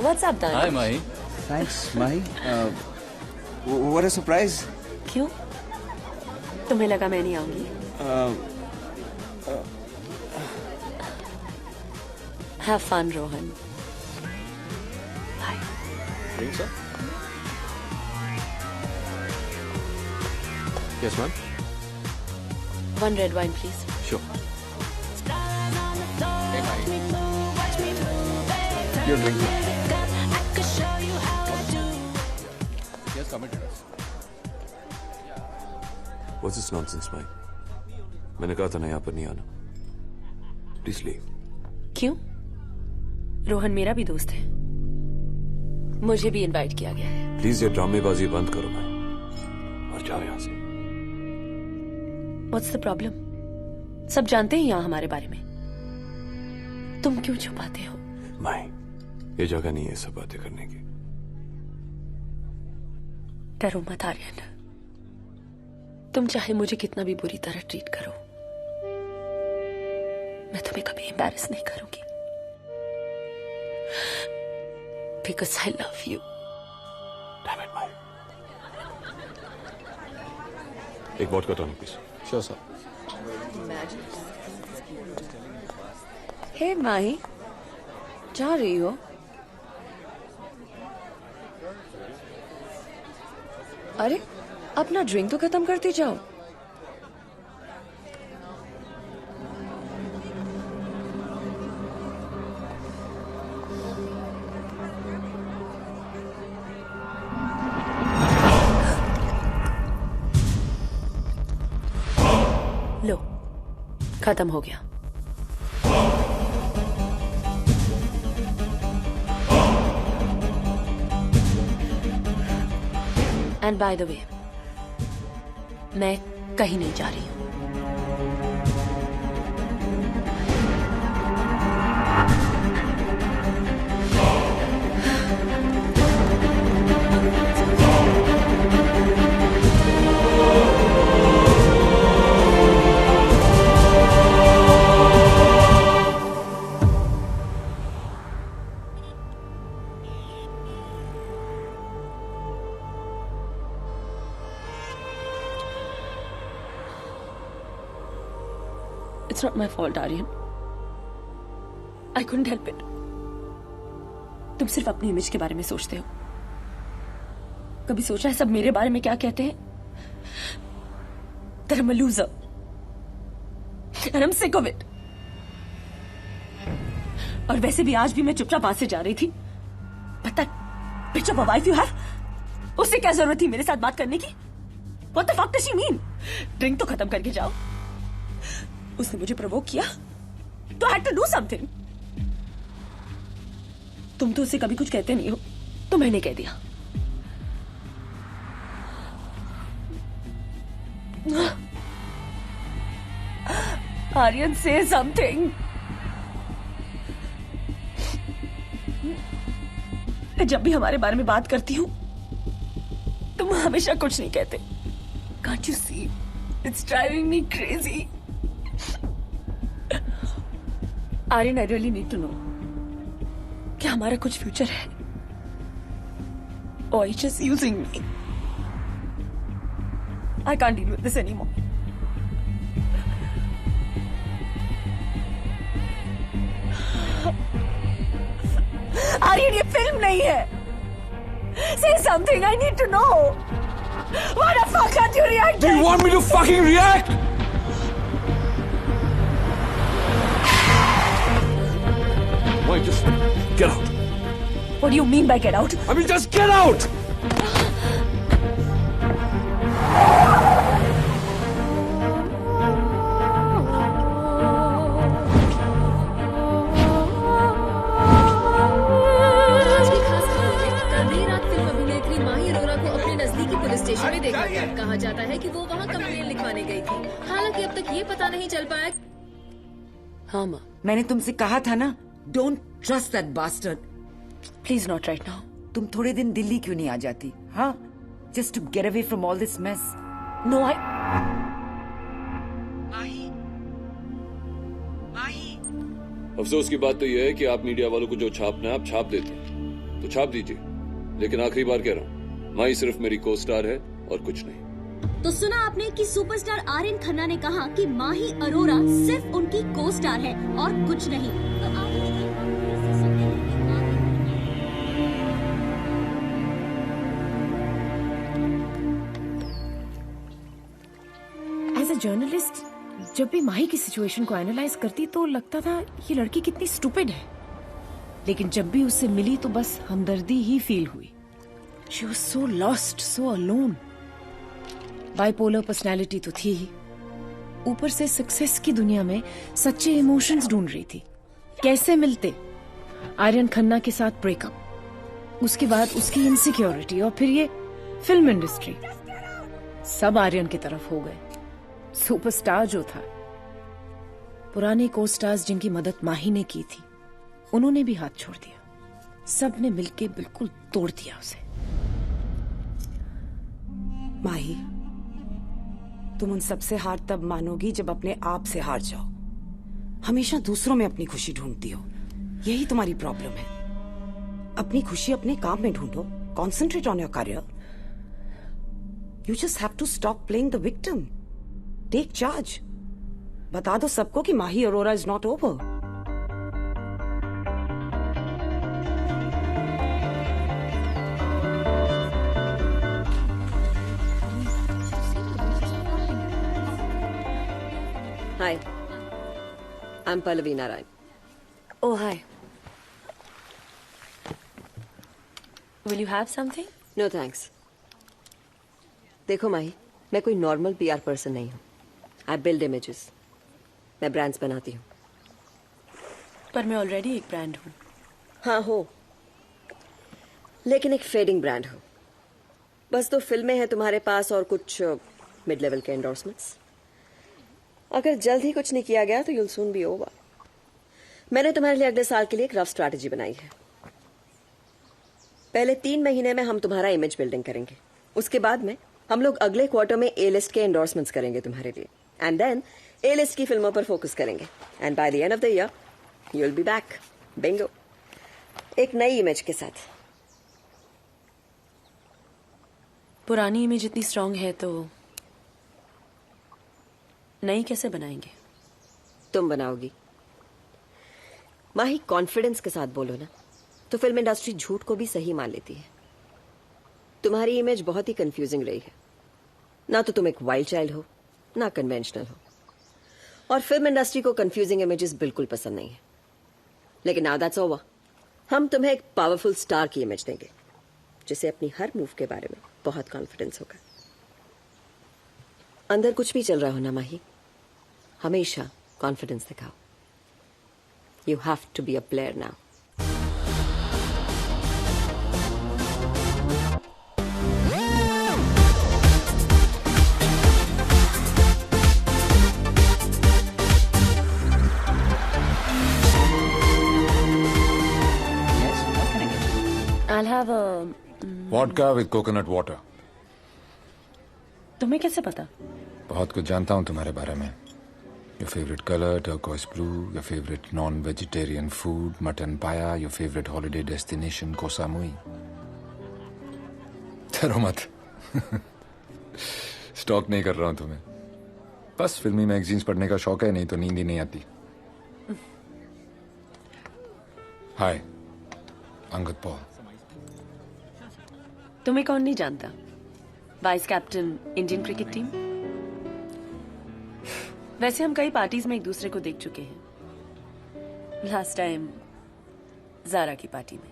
What's up, Dan? Hi, Mahi. Thanks, Mahi. What a surprise. क्यों? तुम्हें लगा मैं नहीं आऊंगी? Have fun, Rohan. Bye. Drink, sir? Yes, ma'am. One red wine, please. Sure. Hey, Mahi. Your drink. Just committed us. What's this nonsense, Mike? मैंने कहा था ना यहाँ पर नहीं आना. Please leave. क्यों? रोहन मेरा भी दोस्त है. मुझे भी इनवाइट किया गया है. Please ये ड्रामेबाजी बंद करो भाई. और जाओ यहाँ से. What's the problem? सब जानते हैं यहाँ हमारे बारे में. तुम क्यों छुपाते हो? माई, ये जगह नहीं है सब बातें करने की. डरो मत आर्यन. तुम चाहे मुझे कितना भी बुरी तरह ट्रीट करो, मैं तुम्हें कभी एम्बैरस नहीं करूंगी. Because I love you. Damn it, Mai. एक vodka tonic please. Sure, sir. हे माही, जा रही हो? अरे अपना ड्रिंक तो खत्म करती जाओ. लो, खत्म हो गया. एंड बाय द वे, मैं कहीं नहीं जा रही हूं. It's not my fault, Aryan. I couldn't help it. तुम सिर्फ अपनी इमेज के बारे में सोचते हो. कभी सोचा है सब मेरे बारे में क्या कहते हैं? That I'm a loser. And I'm sick of it. और वैसे भी आज भी मैं चुपचाप वहां से जा रही थी. But that bitch of a wife you have, उससे क्या जरूरत थी मेरे साथ बात करने की? What the fuck does she mean? Drink तो खत्म करके जाओ. उसने मुझे प्रोवोक किया तो I had to do something. तुम तो उससे कभी कुछ कहते नहीं हो, तो मैंने कह दिया. Aryan, say something. जब भी हमारे बारे में बात करती हूँ तुम हमेशा कुछ नहीं कहते. Can't you see? It's driving me crazy. Aryan, I really need to know. क्या हमारा कुछ फ्यूचर है? Or are you just using me? I can't deal with this anymore. Aryan, ये फिल्म नहीं है. Say something. I need to know. Why the fuck aren't you reacting? Do you want me to fucking react? Why just get out? What do you mean by get out? I mean just get out! Station में देखा गया। कहा जाता है कि वो वहाँ complain लिखवाने गई थी। हालांकि अब तक ये पता नहीं चल पाया। हाँ माँ, मैंने तुमसे कहा था ना, don't trust that bastard. Please not right now. तुम थोड़े दिन दिल्ली क्यों नहीं आ जाती? हाँ, just to get away from all this mess. No I अफसोस की बात तो यह है कि आप मीडिया वालों को जो छापना है आप छाप देते हैं, तो छाप दीजिए। लेकिन आखिरी बार कह रहा हूँ, माही सिर्फ मेरी को स्टार है और कुछ नहीं। तो सुना आपने कि सुपरस्टार आर्यन खन्ना ने कहा कि माही अरोरा सिर्फ उनकी को स्टार है और कुछ नहीं। तो आगे एज अ जर्नलिस्ट जब भी माही की सिचुएशन को एनालाइज करती तो लगता था ये लड़की कितनी स्टूपिड है, लेकिन जब भी उससे मिली तो बस हमदर्दी ही फील हुई। She was so lost, so alone. Bipolar personality तो थी ही, ऊपर से सक्सेस की दुनिया में सच्चे इमोशंस ढूंढ रही थी। कैसे मिलते? आर्यन खन्ना के साथ ब्रेकअप, उसके बाद उसकी इनसिक्योरिटी और फिर ये फिल्म इंडस्ट्री, सब आर्यन की तरफ हो गए। सुपरस्टार जो था, पुराने को स्टार्स जिनकी मदद माही ने की थी, उन्होंने भी हाथ छोड़ दिया। सब ने मिलके बिल्कुल तोड़ दिया उसे। माही, तुम उन सबसे हार तब मानोगी जब अपने आप से हार जाओ। हमेशा दूसरों में अपनी खुशी ढूंढती हो, यही तुम्हारी प्रॉब्लम है। अपनी खुशी अपने काम में ढूंढो, concentrate on your career. You just have to stop playing the victim, take charge. बता दो सबको कि Mahi Arora is not over. Hi, I'm Pallavi Narayan. Oh, hi. Will you have something? No thanks. देखो माही, मैं कोई नॉर्मल PR पर्सन नहीं हूँ। I build images. मैं ब्रांड्स बनाती हूँ। पर मैं ऑलरेडी एक ब्रांड हूँ। हाँ हो, लेकिन एक फेडिंग ब्रांड हो। बस तो फिल्में हैं तुम्हारे पास और कुछ मिड लेवल के एंडोर्समेंट्स। अगर जल्द ही कुछ नहीं किया गया तो यूल सून बी ओवर। मैंने तुम्हारे लिए अगले साल के लिए एक रफ स्ट्रैटेजी बनाई है। पहले 3 महीने में हम तुम्हारा इमेज बिल्डिंग करेंगे, उसके बाद में हम लोग अगले क्वार्टर में ए लिस्ट के एंडोर्समेंट्स करेंगे तुम्हारे लिए, एंड देन ए लिस्ट की फिल्मों पर फोकस करेंगे, and by the end of the year you will be back Bingo, एक नई इमेज के साथ। पुरानी इमेज इतनी स्ट्रांग है तो नई कैसे बनाएंगे? तुम बनाओगी। माही, कॉन्फिडेंस के साथ बोलो ना, तो फिल्म इंडस्ट्री झूठ को भी सही मान लेती है। तुम्हारी इमेज बहुत ही कंफ्यूजिंग रही है। ना तो तुम एक वाइल्ड चाइल्ड हो, ना कन्वेंशनल हो, और फिल्म इंडस्ट्री को कंफ्यूजिंग इमेजेस बिल्कुल पसंद नहीं है। लेकिन नाउ दैट्स ओवर, हम तुम्हें एक पावरफुल स्टार की इमेज देंगे, जिसे अपनी हर मूव के बारे में बहुत कॉन्फिडेंस होगा। अंदर कुछ भी चल रहा हो ना माही, हमेशा कॉन्फिडेंस दिखाओ। You have to be a player now. I'll have a vodka with coconut water. तुम्हें कैसे पता? बहुत कुछ जानता हूँ तुम्हारे बारे में। Your favourite colour turquoise blue, your favourite non vegetarian food mutton paya, your favourite holiday destination Koh Samui. डरो मत स्टॉक नहीं कर रहा हूँ तुम्हें, बस फिल्मी मैगजीन्स पढ़ने का शौक है, नहीं तो नींद ही नहीं आती। हाय, अंगद पॉल। तुम्हें कौन नहीं जानता? Vice captain Indian cricket team. वैसे हम कई पार्टीज में एक दूसरे को देख चुके हैं। लास्ट टाइम जारा की पार्टी में।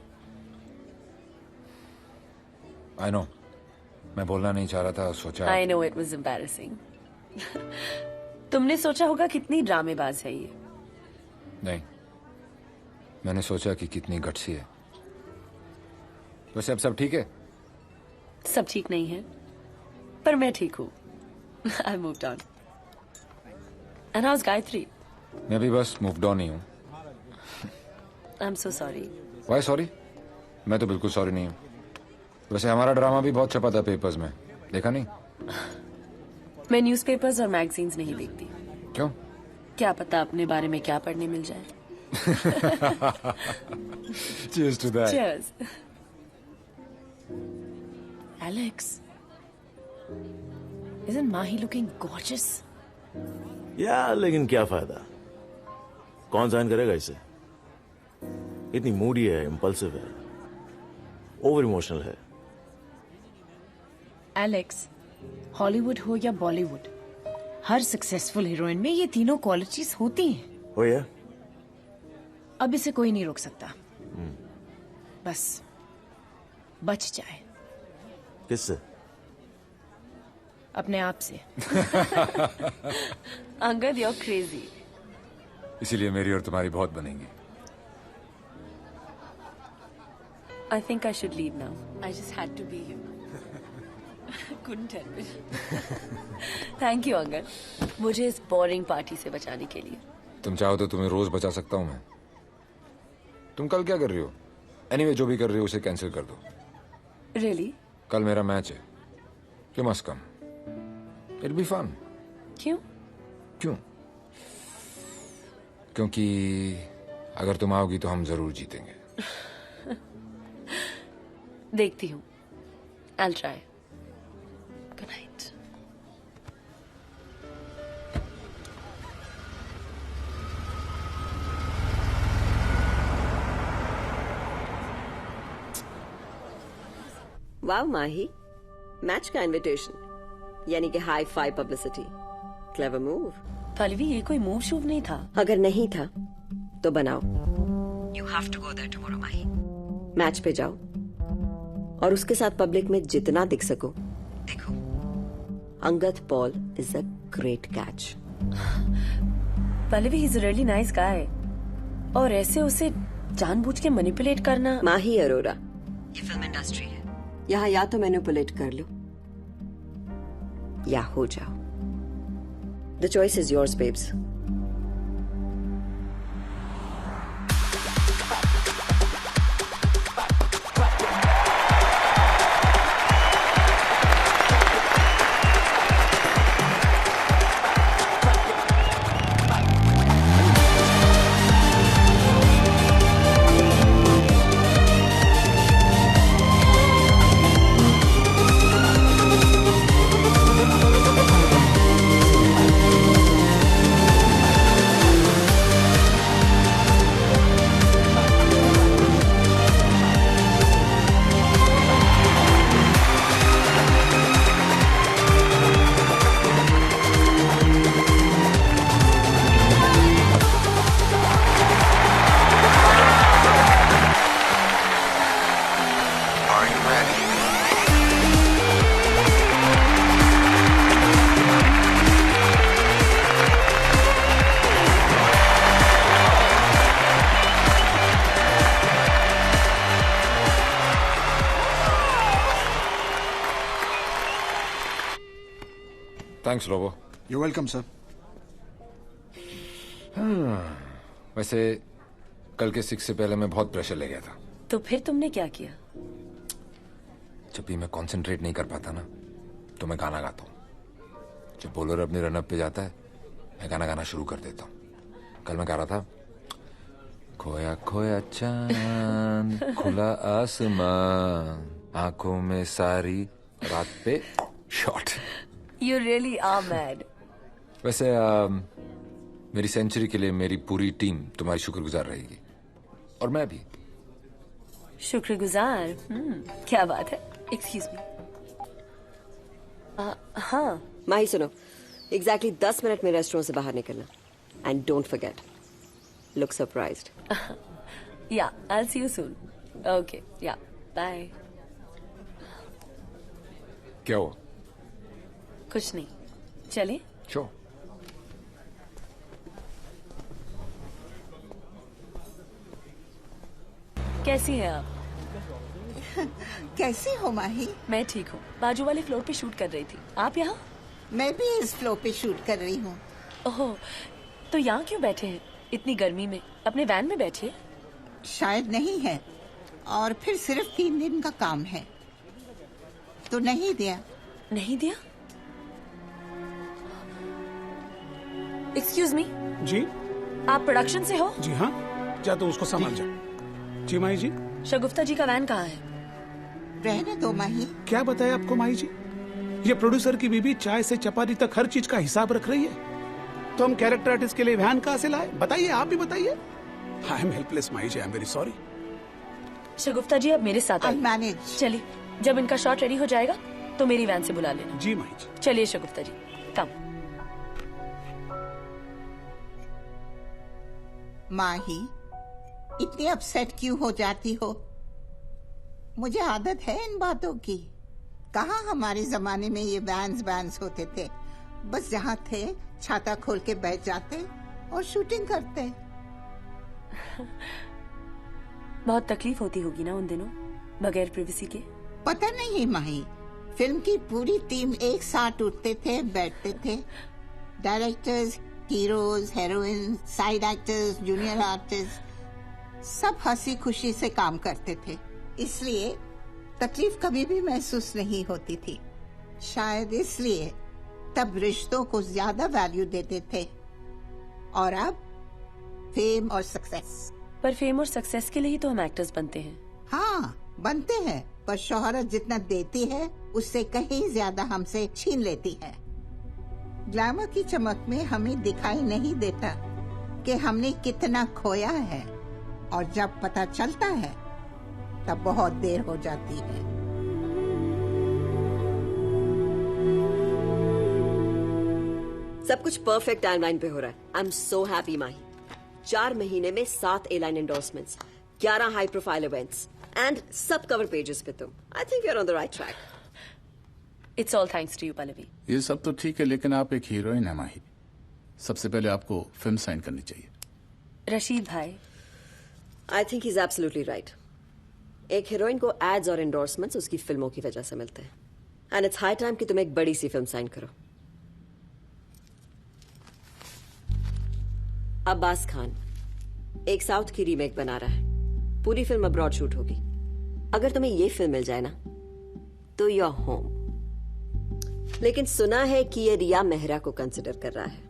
आई नो, मैं बोलना नहीं चाह रहा था, सोचा। I know it was embarrassing. तुमने सोचा होगा कितनी ड्रामेबाज है ये। नहीं, मैंने सोचा कि कितनी गट्सी है। वैसे अब सब ठीक है? सब ठीक नहीं है। पर मैं ठीक हूँ। I moved on. And how is Gayatri? मैं भी बस मूव्ड ऑन ही हूँ। I am so sorry. Why sorry? मैं तो बिल्कुल सॉरी नहीं हूँ। वैसे हमारा ड्रामा भी बहुत छपा था पेपर्स में, देखा नहीं? मैं न्यूज़पेपर्स और मैगजीन्स नहीं देखती। क्यों? क्या पता अपने बारे में क्या पढ़ने मिल जाए। Cheers to that. Cheers. Alex, isn't Mahi looking gorgeous? यार लेकिन क्या फायदा, कौन साइन करेगा इसे? इतनी मूडी है, इम्पल्सिव है, ओवर इमोशनल है। एलेक्स, हॉलीवुड हो या बॉलीवुड, हर सक्सेसफुल हीरोइन में ये तीनों क्वालिटीज होती हैं। ओ या? अब इसे कोई नहीं रोक सकता। बस बच जाए। किससे? अपने आप से। Angad, you're crazy. इसीलिए मेरी और तुम्हारी बहुत बनेंगी। I think I should leave now. I just had to be here. Couldn't help it. Thank you, Angad, मुझे इस बोरिंग पार्टी से बचाने के लिए। तुम चाहो तो तुम्हें रोज बचा सकता हूँ मैं। तुम कल क्या कर रही हो? एनीवे, जो भी कर रही हो उसे कैंसिल कर दो। Really? कल मेरा मैच है। You must come. It be fun. क्यों? क्योंकि अगर तुम आओगी तो हम जरूर जीतेंगे। देखती हूँ। I'll try. Good night. वाह माही, मैच का इनविटेशन, यानी कि hi fi publicity. Clever move. Pallavi, ये कोई मूव शूव नहीं था। अगर नहीं था तो बनाओ। You have to go there tomorrow Mahi. Match पे जाओ और उसके साथ पब्लिक में जितना दिख सको देखो। Angad Paul is a great catch. Pallavi, he is a really nice guy, और ऐसे उसे जानबूझ के मैनिपुलेट करना। माही अरोरा, ये फिल्म इंडस्ट्री है, यहाँ या तो मैनिपुलेट कर लो या हो जाओ। The choice is yours babes. Thanks Lobo. You welcome sir. वैसे कल के 6 से पहले मैं बहुत प्रेशर ले गया था। तो फिर तुमने क्या किया? जब भी मैं कंसंट्रेट नहीं कर पाता ना तो मैं गाना गाता हूँ। जब बॉलर अपने रनअप पे जाता है मैं गाना गाना शुरू कर देता हूँ। कल मैं गा रहा था, खोया खोया चांद खुला आसमान, आंखों में सारी रात पे shot. You really are mad. वैसे मेरी सेंचुरी के लिए मेरी पूरी टीम तुम्हारी शुक्रगुजार रहेगी, और मैं भी। शुक्रगुजार? क्या बात है। Excuse me. हाँ माही सुनो, एग्जैक्टली 10 मिनट में रेस्टोरेंट से बाहर निकलना, and don't forget, look surprised. या, I'll see you soon. Okay, yeah, bye. क्या हुआ? कुछ नहीं, चले? Sure. कैसी हैं आप? कैसी हो माही? मैं ठीक हूँ। बाजू वाले फ्लोर पे शूट कर रही थी। आप यहाँ? मैं भी इस फ्लोर पे शूट कर रही हूँ। ओह, तो यहाँ क्यों बैठे हैं इतनी गर्मी में? अपने वैन में बैठिए। शायद नहीं है, और फिर सिर्फ 3 दिन का काम है तो नहीं दिया। नहीं दिया? Excuse me. जी? आप प्रोडक्शन से हो? जी हाँ, जा तो उसको संभाल जा। जी माही जी। शगुफ्ता जी का वैन कहाँ है? रहने दो माही। क्या बताया आपको माही जी? ये प्रोड्यूसर की बीबी चाय से चपाती तक हर चीज का हिसाब रख रही है, तो हम कैरेक्टर आर्टिस्ट के लिए वैन कहाँ से लाए? बताइए, आप भी बताइए। I am helpless Mahi ji, I am very sorry. Shagufta ji, अब मेरे साथ आइए। चलिए, जब इनका शॉट रेडी हो जाएगा तो मेरी वैन से बुला लेना। जी माही जी। चलिए शगुफ्ता जी, कम। माही, इतनी अपसेट क्यों हो जाती हो? मुझे आदत है इन बातों की। कहाँ हमारे जमाने में ये वैन्स होते थे। बस जहाँ थे छाता खोल के बैठ जाते और शूटिंग करते। बहुत तकलीफ होती होगी ना उन दिनों बगैर प्रिवेसी के? पता नहीं माही, फिल्म की पूरी टीम एक साथ उठते थे, बैठते थे। Directors, heroes, heroine, side actors, junior artist, सब हंसी खुशी से काम करते थे, इसलिए तकलीफ कभी भी महसूस नहीं होती थी। शायद इसलिए तब रिश्तों को ज्यादा वैल्यू देते थे, और अब फेम और सक्सेस। पर फेम और सक्सेस के लिए ही तो हम एक्टर्स बनते हैं। हाँ, बनते हैं, पर शोहरत जितना देती है उससे कहीं ज्यादा हमसे छीन लेती है। ग्लैमर की चमक में हमें दिखाई नहीं देता कि हमने कितना खोया है, और जब पता चलता है तब बहुत देर हो जाती है। सब कुछ परफेक्ट टाइमलाइन पे हो रहा है। आई एम सो हैप्पी माही। 4 महीने में 7 A-line endorsements, 11 high profile events, and सब कवर पेजेस पे तुम। I think you are on the right track. It's all thanks to you Pallavi. ये सब तो ठीक है, लेकिन आप एक हीरोइन है माही। सबसे पहले आपको फिल्म साइन करनी चाहिए। रशीद भाई, I think he is absolutely right. एक हीरोइन को एड्स और एंडोर्समेंट्स उसकी फिल्मों की वजह से मिलते हैं, एंड इट्स हाई टाइम कि तुम एक बड़ी सी फिल्म साइन करो। अब्बास खान एक साउथ की रीमेक बना रहा है। पूरी फिल्म अब्रॉड शूट होगी। अगर तुम्हें ये फिल्म मिल जाए ना तो यू आर होम। लेकिन सुना है कि ये रिया मेहरा को कंसिडर कर रहा है,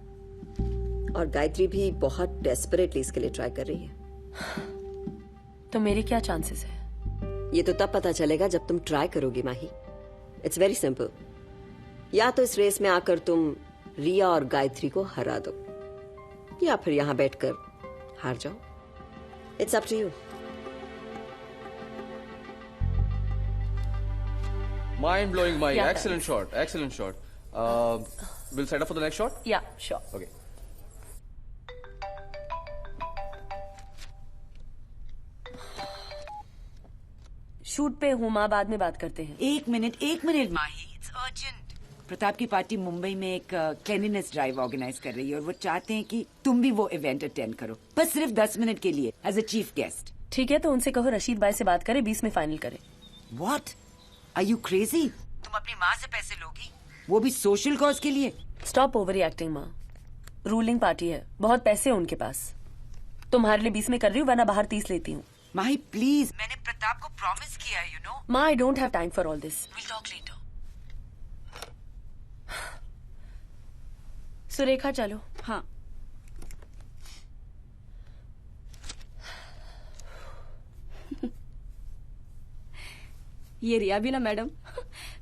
और गायत्री भी बहुत डेस्परेटली इसके लिए ट्राई कर रही है। तो मेरे क्या चांसेस है? ये तो तब पता चलेगा जब तुम ट्राई करोगी माही। It's very simple. या तो इस रेस में आकर तुम रिया और गायत्री को हरा दो, या फिर यहां बैठकर हार जाओ। It's up to you. Mind blowing, Mike. Yeah, Excellent shot. Excellent shot. We'll set up for the next shot? Yeah, sure. Okay. Shoot पे हूँ माँ, बाद में बात करते हैं। एक minute Mahi, it's urgent. Pratap की पार्टी मुंबई में एक क्लीनिनेस ड्राइव ऑर्गेनाइज कर रही है, और वो चाहते हैं कि तुम भी वो इवेंट अटेंड करो, बस सिर्फ 10 मिनट के लिए एज अ चीफ गेस्ट। ठीक है, तो उनसे कहो रशीद भाई से बात करे, 20 में फाइनल करे। What? Are you crazy? तुम अपनी माँ से पैसे लोगी, वो भी सोशल कॉज के लिए? स्टॉप ओवर रिएक्टिंग माँ। रूलिंग पार्टी है, बहुत पैसे हैं उनके पास। तुम्हारे लिए 20 में कर रही हूँ, वरना बाहर 30 लेती हूँ। माही प्लीज, मैंने प्रताप को प्रॉमिस किया है, यू नो। माँ, I don't have time for all this. We'll talk later. Surekha चलो। हाँ। ये रिया भी ना मैडम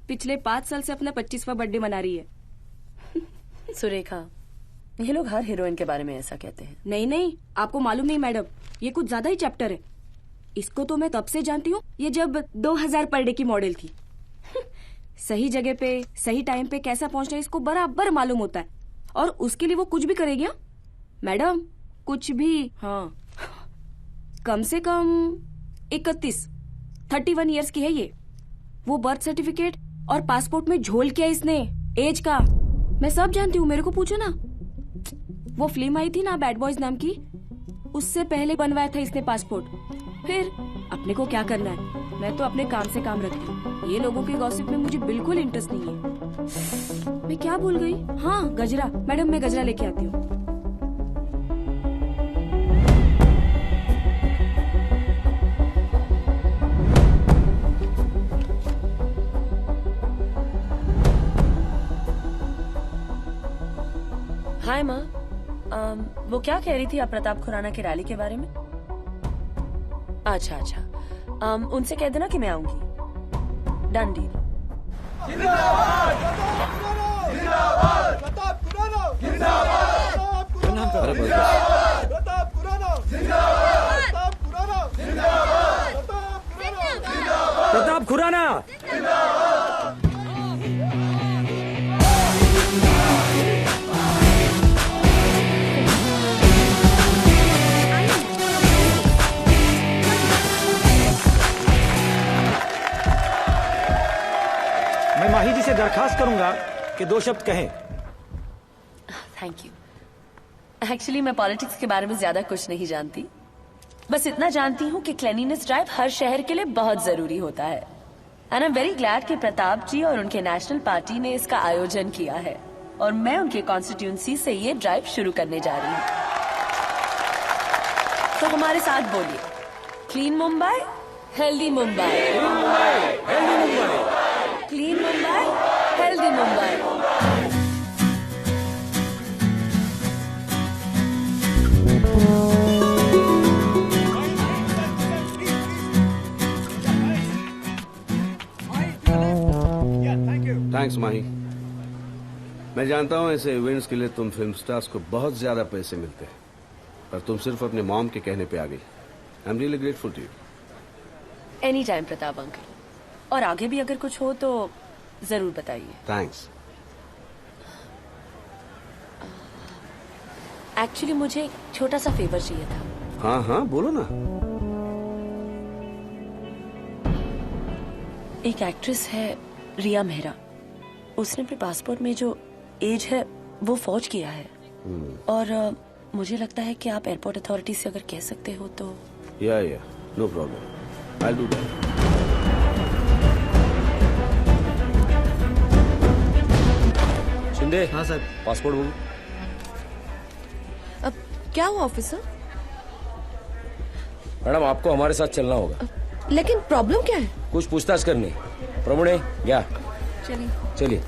पिछले 5 साल से अपना 25वां बर्थडे मना रही है। सुरेखा, ये लोग हर हीरोइन के बारे में ऐसा कहते हैं। नहीं नहीं, आपको मालूम नहीं मैडम, ये कुछ ज्यादा ही चैप्टर है। इसको तो मैं तब से जानती हूँ, ये जब 2000 पर डे की मॉडल थी। सही जगह पे सही टाइम पे कैसा पहुंचना है इसको बराबर मालूम होता है, और उसके लिए वो कुछ भी करेगी। मैडम कुछ भी। हाँ, कम से कम 31 ईयर्स की है ये। वो बर्थ सर्टिफिकेट और पासपोर्ट में झोल किया इसने एज का। मैं सब जानती हूँ, मेरे को पूछो ना। वो फिल्म आई थी ना बैड बॉयज नाम की, उससे पहले बनवाया था इसने पासपोर्ट। फिर अपने को क्या करना है, मैं तो अपने काम से काम रखती हूँ। ये लोगों के गॉसिप में मुझे बिल्कुल इंटरेस्ट नहीं है। मैं क्या भूल गई? हाँ, गजरा। मैडम, मैं गजरा लेके आती हूँ। हाय माँ, वो क्या कह रही थी आप प्रताप खुराना की रैली के बारे में? अच्छा अच्छा, उनसे कह देना कि मैं आऊंगी। Done deal. प्रताप खुराना। मैं माही जी से दरखास्त करूंगा कि 2 शब्द कहें। Thank you. एक्चुअली मैं पॉलिटिक्स के बारे में ज्यादा कुछ नहीं जानती, बस इतना जानती हूँ कि क्लीनिनेस ड्राइव हर शहर के लिए बहुत जरूरी होता है। And I am very glad कि प्रताप जी और उनके नेशनल पार्टी ने इसका आयोजन किया है और मैं उनके कॉन्स्टिट्यूंसी से ये ड्राइव शुरू करने जा रही हूँ। तो हमारे साथ बोलिए, clean Mumbai, healthy Mumbai. Clean Mumbai, healthy Mumbai. Thanks Mahi. मैं जानता हूँ ऐसे इवेंट्स के लिए तुम फिल्म स्टार्स को बहुत ज्यादा पैसे मिलते हैं, पर तुम सिर्फ अपने मॉम के कहने पे आ गई। I am really grateful to you. Any time Pratap uncle, और आगे भी अगर कुछ हो तो जरूर बताइए। थैंक्स। एक्चुअली मुझे एक छोटा सा फेवर चाहिए था। हाँ हाँ बोलो ना। एक एक्ट्रेस है रिया मेहरा, उसने अपने पासपोर्ट में जो एज है वो फौज किया है और मुझे लगता है कि आप एयरपोर्ट अथॉरिटी से अगर कह सकते हो तो। या no problem, I will do that. Shinde. हाँ सर। Passport book. अब क्या हुआ ऑफिसर? मैडम आपको हमारे साथ चलना होगा। लेकिन प्रॉब्लम क्या है? कुछ पूछताछ करनी। प्रमुणे या चलिए।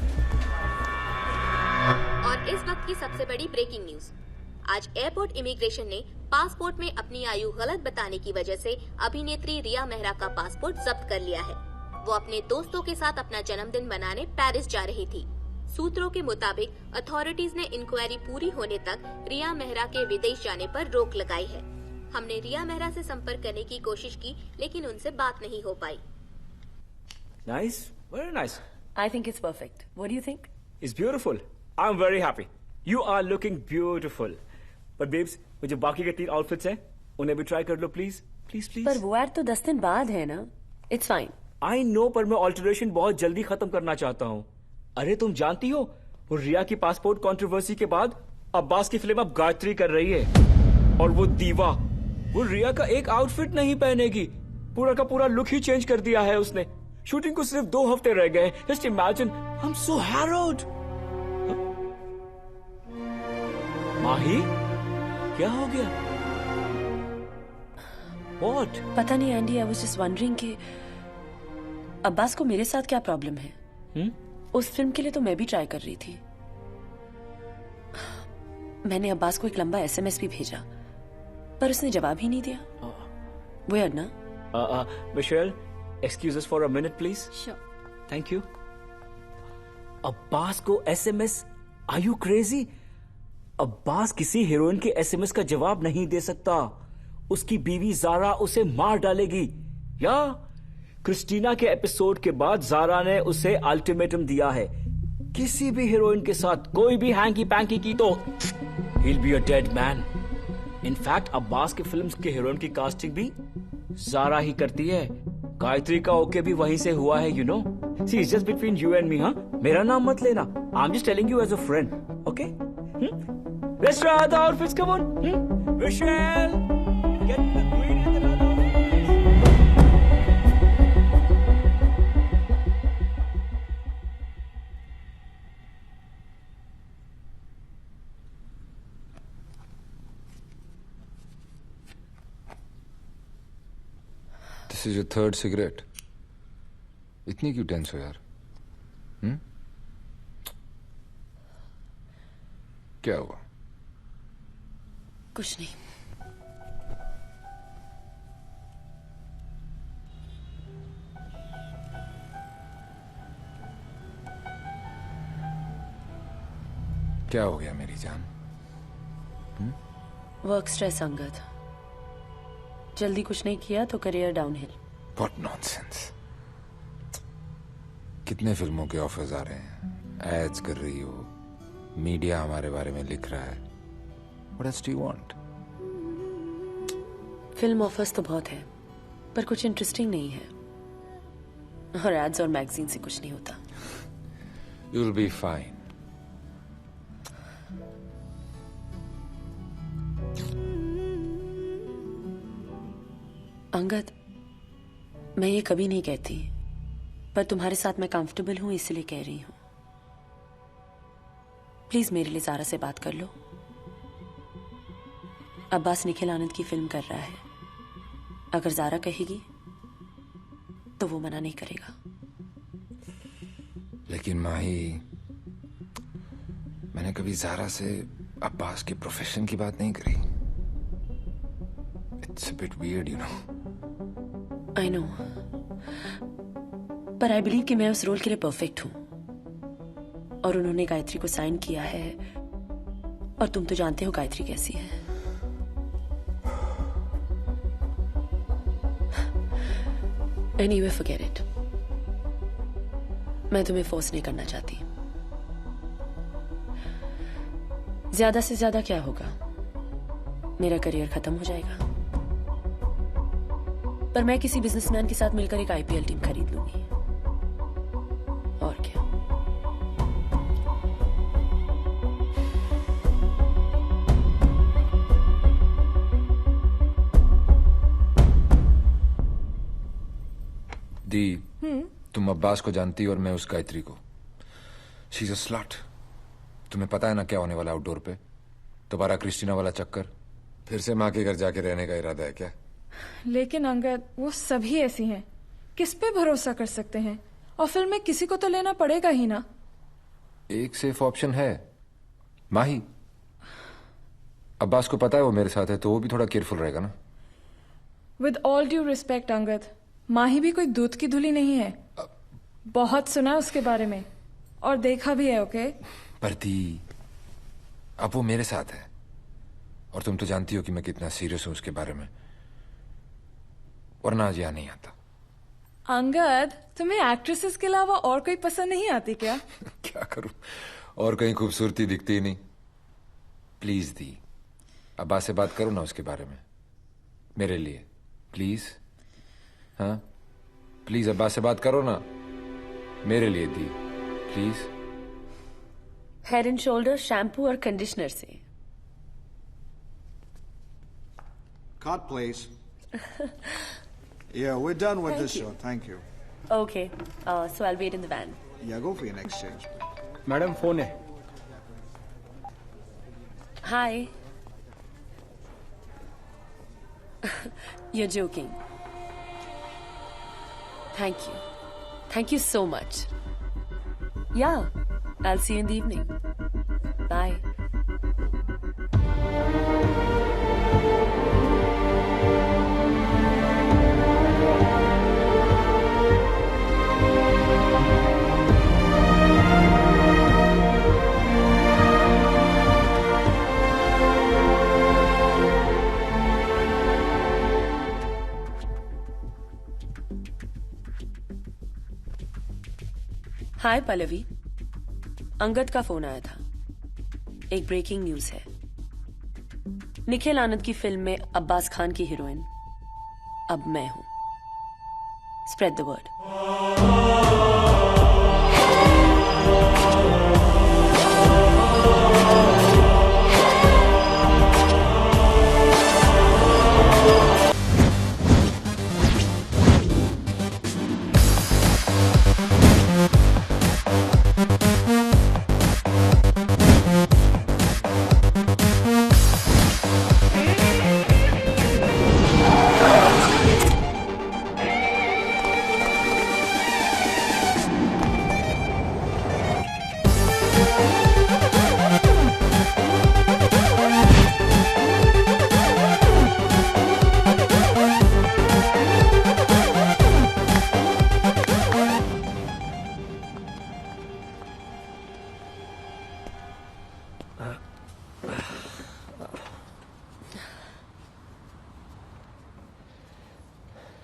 और इस वक्त की सबसे बड़ी ब्रेकिंग न्यूज। आज एयरपोर्ट इमिग्रेशन ने पासपोर्ट में अपनी आयु गलत बताने की वजह से अभिनेत्री रिया मेहरा का पासपोर्ट जब्त कर लिया है। वो अपने दोस्तों के साथ अपना जन्मदिन मनाने पेरिस जा रही थी। सूत्रों के मुताबिक अथॉरिटीज ने इंक्वायरी पूरी होने तक रिया मेहरा के विदेश जाने पर रोक लगाई है। हमने रिया मेहरा से संपर्क करने की कोशिश की, लेकिन उनसे बात नहीं हो पाई। Nice, very nice. I think it's perfect. What do you think? It's beautiful. I'm very happy. You are looking beautiful. But babes, वो जो बाकी के 3 आउटफिट्स हैं, उन्हें भी ट्राई कर लो प्लीज, प्लीज प्लीज। पर वो एड तो 10 दिन बाद है ना। It's fine. I know, पर मैं ऑल्टरेशन बहुत जल्दी खत्म करना चाहता हूँ। अरे तुम जानती हो, वो रिया की पासपोर्ट कंट्रोवर्सी के बाद अब्बास की फिल्म अब गायत्री कर रही है और वो दीवा, वो रिया का एक आउटफिट नहीं पहनेगी, पूरा का पूरा लुक ही चेंज कर दिया है उसने। शूटिंग को सिर्फ 2 हफ्ते रह गए। Just imagine, I am so harrowed. Mahi, क्या हो गया? What? पता नहीं Andy, I was just wondering कि अब्बास को मेरे साथ क्या प्रॉब्लम है। उस फिल्म के लिए तो मैं भी ट्राई कर रही थी। मैंने अब्बास को एक लंबा SMS भी भेजा, पर उसने जवाब ही नहीं दिया। Weird ना? मिशेल, excuse us for a minute please. Sure. Thank you. Abbas को SMS? Are you crazy? Abbas किसी हीरोइन के SMS का जवाब नहीं दे सकता। उसकी बीवी जारा उसे मार डालेगी। या क्रिस्टीना के एपिसोड के बाद जारा ने उसे अल्टीमेटम दिया है, किसी भी हीरोइन के साथ कोई भी हैंकी पैंकी की तो he'll be a dead man. In fact Abbas के फिल्म्स के हीरोइन की कास्टिंग भी जारा ही करती है। गायत्री का ओके भी वहीं से हुआ है, you know. She is just between you and me. हाँ, मेरा नाम मत लेना। I am just telling you as a friend, okay? Let's try the outfits, come on. Michelle, get the queen and the other outfits. This is your third cigarette. इतनी क्यों tense हो यार? क्या हुआ? कुछ नहीं. क्या हो गया मेरी जान? Work stress Angad. जल्दी कुछ नहीं किया तो करियर डाउनहिल. What nonsense. कितने फिल्मों के ऑफर्स आ रहे हैं, एड्स कर रही हो, मीडिया हमारे बारे में लिख रहा है. What else do you want? Film offers तो बहुत है, पर कुछ इंटरेस्टिंग नहीं है. और एड्स और मैगजीन से कुछ नहीं होता. You will be fine. Angad, मैं ये कभी नहीं कहती, पर तुम्हारे साथ मैं कंफर्टेबल हूं इसलिए कह रही हूं. प्लीज मेरे लिए ज़ारा से बात कर लो. अब्बास निखिल आनंद की फिल्म कर रहा है. अगर ज़ारा कहेगी तो वो मना नहीं करेगा. लेकिन माही, मैंने कभी ज़ारा से अब्बास के प्रोफेशन की बात नहीं करी. It's a bit weird, you know. I know, पर आई बिलीव कि मैं उस रोल के लिए परफेक्ट हूं. और उन्होंने गायत्री को साइन किया है, और तुम तो जानते हो गायत्री कैसी है. Anyway, forget it. मैं तुम्हें फोर्स नहीं करना चाहती. ज्यादा से ज्यादा क्या होगा, मेरा करियर खत्म हो जाएगा, पर मैं किसी बिजनेसमैन के साथ मिलकर एक आईपीएल टीम खरीद लूंगी. और क्या. दी, तुम अब्बास को जानती हो और मैं उस गायत्री को. She is a slut. तुम्हें पता है ना क्या होने वाला आउटडोर पे? दोबारा क्रिस्टीना वाला चक्कर. फिर से माँ के घर जाके रहने का इरादा है क्या? लेकिन अंगद, वो सभी ऐसी हैं. किस पे भरोसा कर सकते हैं? और फिल्म में किसी को तो लेना पड़ेगा ही ना. एक सेफ ऑप्शन है माही. अब्बास को पता है वो मेरे साथ है, तो वो भी थोड़ा केयरफुल रहेगा ना. With all due respect Angad, Mahi भी कोई दूध की धुली नहीं है. बहुत सुना है उसके बारे में और देखा भी है. ओके, पर दी, अब वो मेरे साथ है और तुम तो जानती हो कि मैं कितना सीरियस हूं उसके बारे में. वरना आज यहाँ नहीं आता. अंगद, तुम्हें एक्ट्रेसेस के अलावा और कोई पसंद नहीं आती क्या? क्या करूं, और कहीं खूबसूरती दिखती ही नहीं. प्लीज दी, अब्बास से बात करो ना उसके बारे में, मेरे लिए प्लीज. हाँ प्लीज, अब्बास से बात करो ना मेरे लिए दी, please. Head and shoulder shampoo और कंडीशनर से. Cut, please. Yeah, we're done with Thank this you. show. Thank you. Okay, so I'll wait in the van. Yeah, go for your next change. Madam phone है. Hi. You're joking. Thank you. Thank you so much. Yeah, I'll see you in the evening. Bye. हाय पल्लवी, अंगद का phone आया था. एक breaking news है. निखिल आनंद की film में अब्बास खान की heroine अब मैं हूं. Spread the word.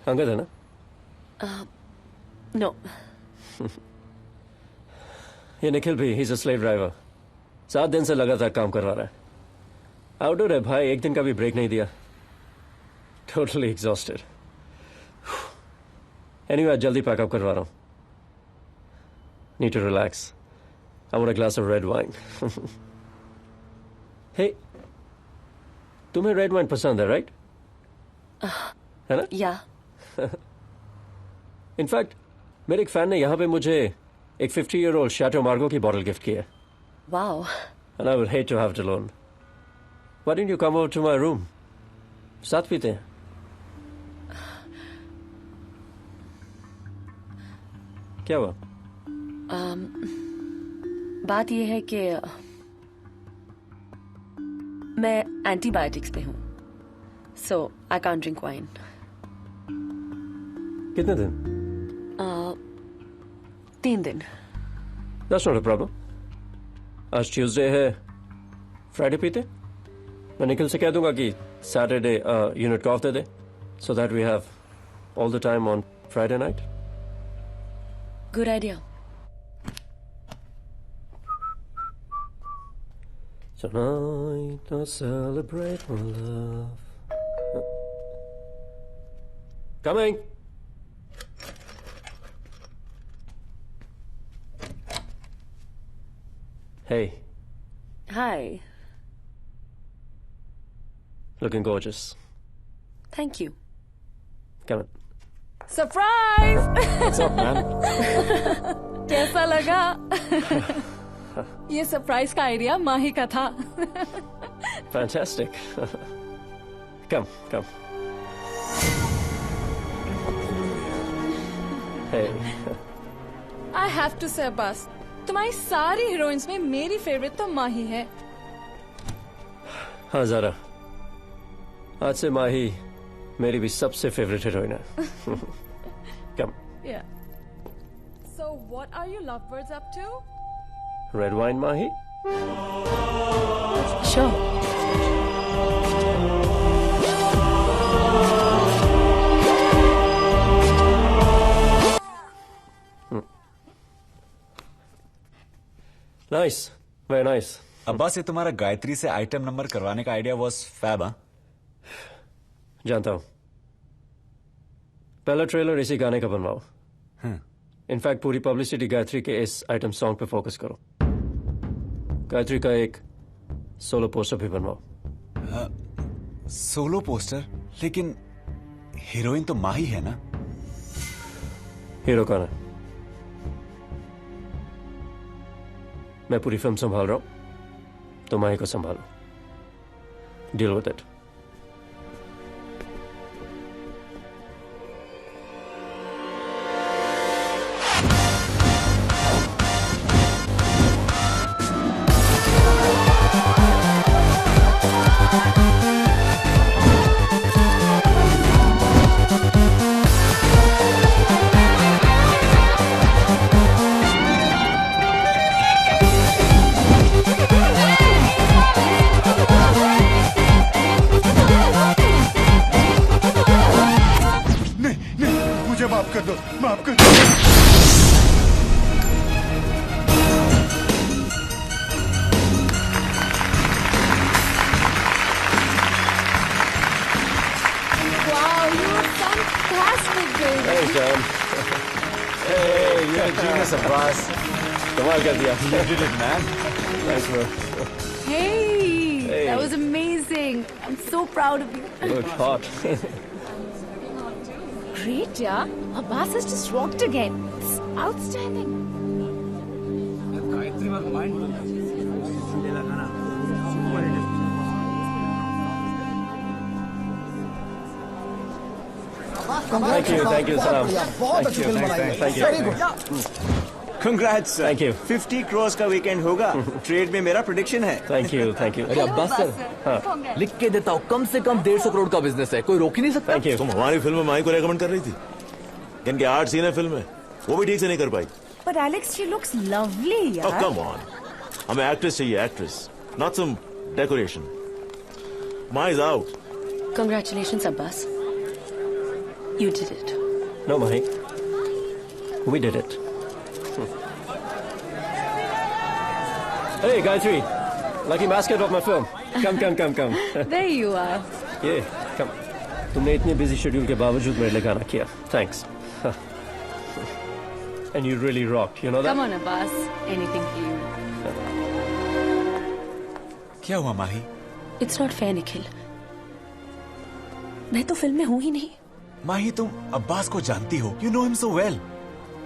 अंगद है ना? नो। ये निखिल भी, ही इज अ स्लेव ड्राइवर। 7 दिन से लगातार काम करवा रहा है। आउटडोर है भाई, एक दिन का भी ब्रेक नहीं दिया। Totally exhausted. एनीवे, जल्दी पैकअप करवा रहा हूँ। Need to relax. I want a glass of red wine. Hey, तुम्हें रेड वाइन पसंद है, राइट? है ना? या। इनफैक्ट मेरे एक फैन ने यहाँ पे मुझे एक 50-year-old शैटो मार्गो की बॉटल गिफ्ट की है। Wow. And I would hate to have it alone. Why didn't you come over to my room? साथ पीते हैं। क्या हुआ? बात यह है कि मैं एंटीबायोटिक्स पे हूँ, so I can't drink wine. कितने दिन? 3 दिन। That's not a problem. आज ट्यूसडे है, फ्राइडे पीते। मैं निखिल से कह दूंगा कि सैटरडे यूनिट का of they they, so that we have all the time on Friday night. Good idea. Tonight I celebrate my love. Coming. Hey. Hi. Looking gorgeous. Thank you. Come on. Surprise. What's up, man? कैसा लगा? ये surprise का idea माही का था। Fantastic. Come, come. Hey. I have to say बस, तुम्हारी सारी heroines में मेरी फेवरेट तो माही है। हाँ ज़रा, आज से माही मेरी भी सबसे फेवरेट हीरोइन है। Come. Yeah. So what are you lovebirds up to? Red wine, Mahi? Sure. Nice. Very nice. Abbas, ये तुम्हारा गायत्री से आइटम नंबर करवाने का आइडिया वॉज फैब, हाँ? जानता हूं। पहला ट्रेलर इसी गाने का बनवाओ। इनफैक्ट पूरी पब्लिसिटी गायत्री के इस आइटम सॉन्ग पे फोकस करो। गायत्री का एक सोलो पोस्टर भी बनवाओ। Solo poster? लेकिन हीरोइन तो माही है ना? हीरो कौन है? मैं पूरी फिल्म संभाल रहा हूं, तो माही को संभालो। Deal with it. माफ कर दो, माफ कर दो। Wow, you were fantastic, baby. Thanks, John. Hey, you're a genius, Abbas. कमाल कर दिया। You did it, man. Thanks, bro. Hey, that was amazing. I'm so proud of you. Look hot. Great, yeah. Abbas has just rocked again. It's outstanding. Thank you, Salam. बहुत अच्छी film बनाई है। Thank you. Very good. Congrats, sir. Thank you. 50 crores का weekend होगा। Trade में मेरा prediction है। Thank you. अरे अब्बास सर, हाँ। लिख के देता हूँ, कम से कम 150 करोड़ का बिजनेस है, कोई रोक ही नहीं सकता। तुम हमारी फिल्म में माही को रेकमेंड कर रही थी, जिनके 8 सीन है फिल्म में, वो भी ठीक से नहीं कर पाई। But Alex, she looks lovely, Oh, यार। come on. हमें एक्ट्रेस चाहिए, actress. not some decoration. Mahi's out. Congratulations, Abbas. You did it. No, Mahi. We did it. Hey, Gayatri. Lucky basket of my film. Come. There you are. Yeah, come. तुमने इतने busy schedule के बावजूद मेरे लिए गाना किया. Thanks. And you really rocked, you know that? Come on, Abbas. Anything for you. क्या हुआ माही? It's not fair, Nikhil. मैं तो फिल्म में हूं ही नहीं. माही, तुम अब्बास को जानती हो. You know him so well.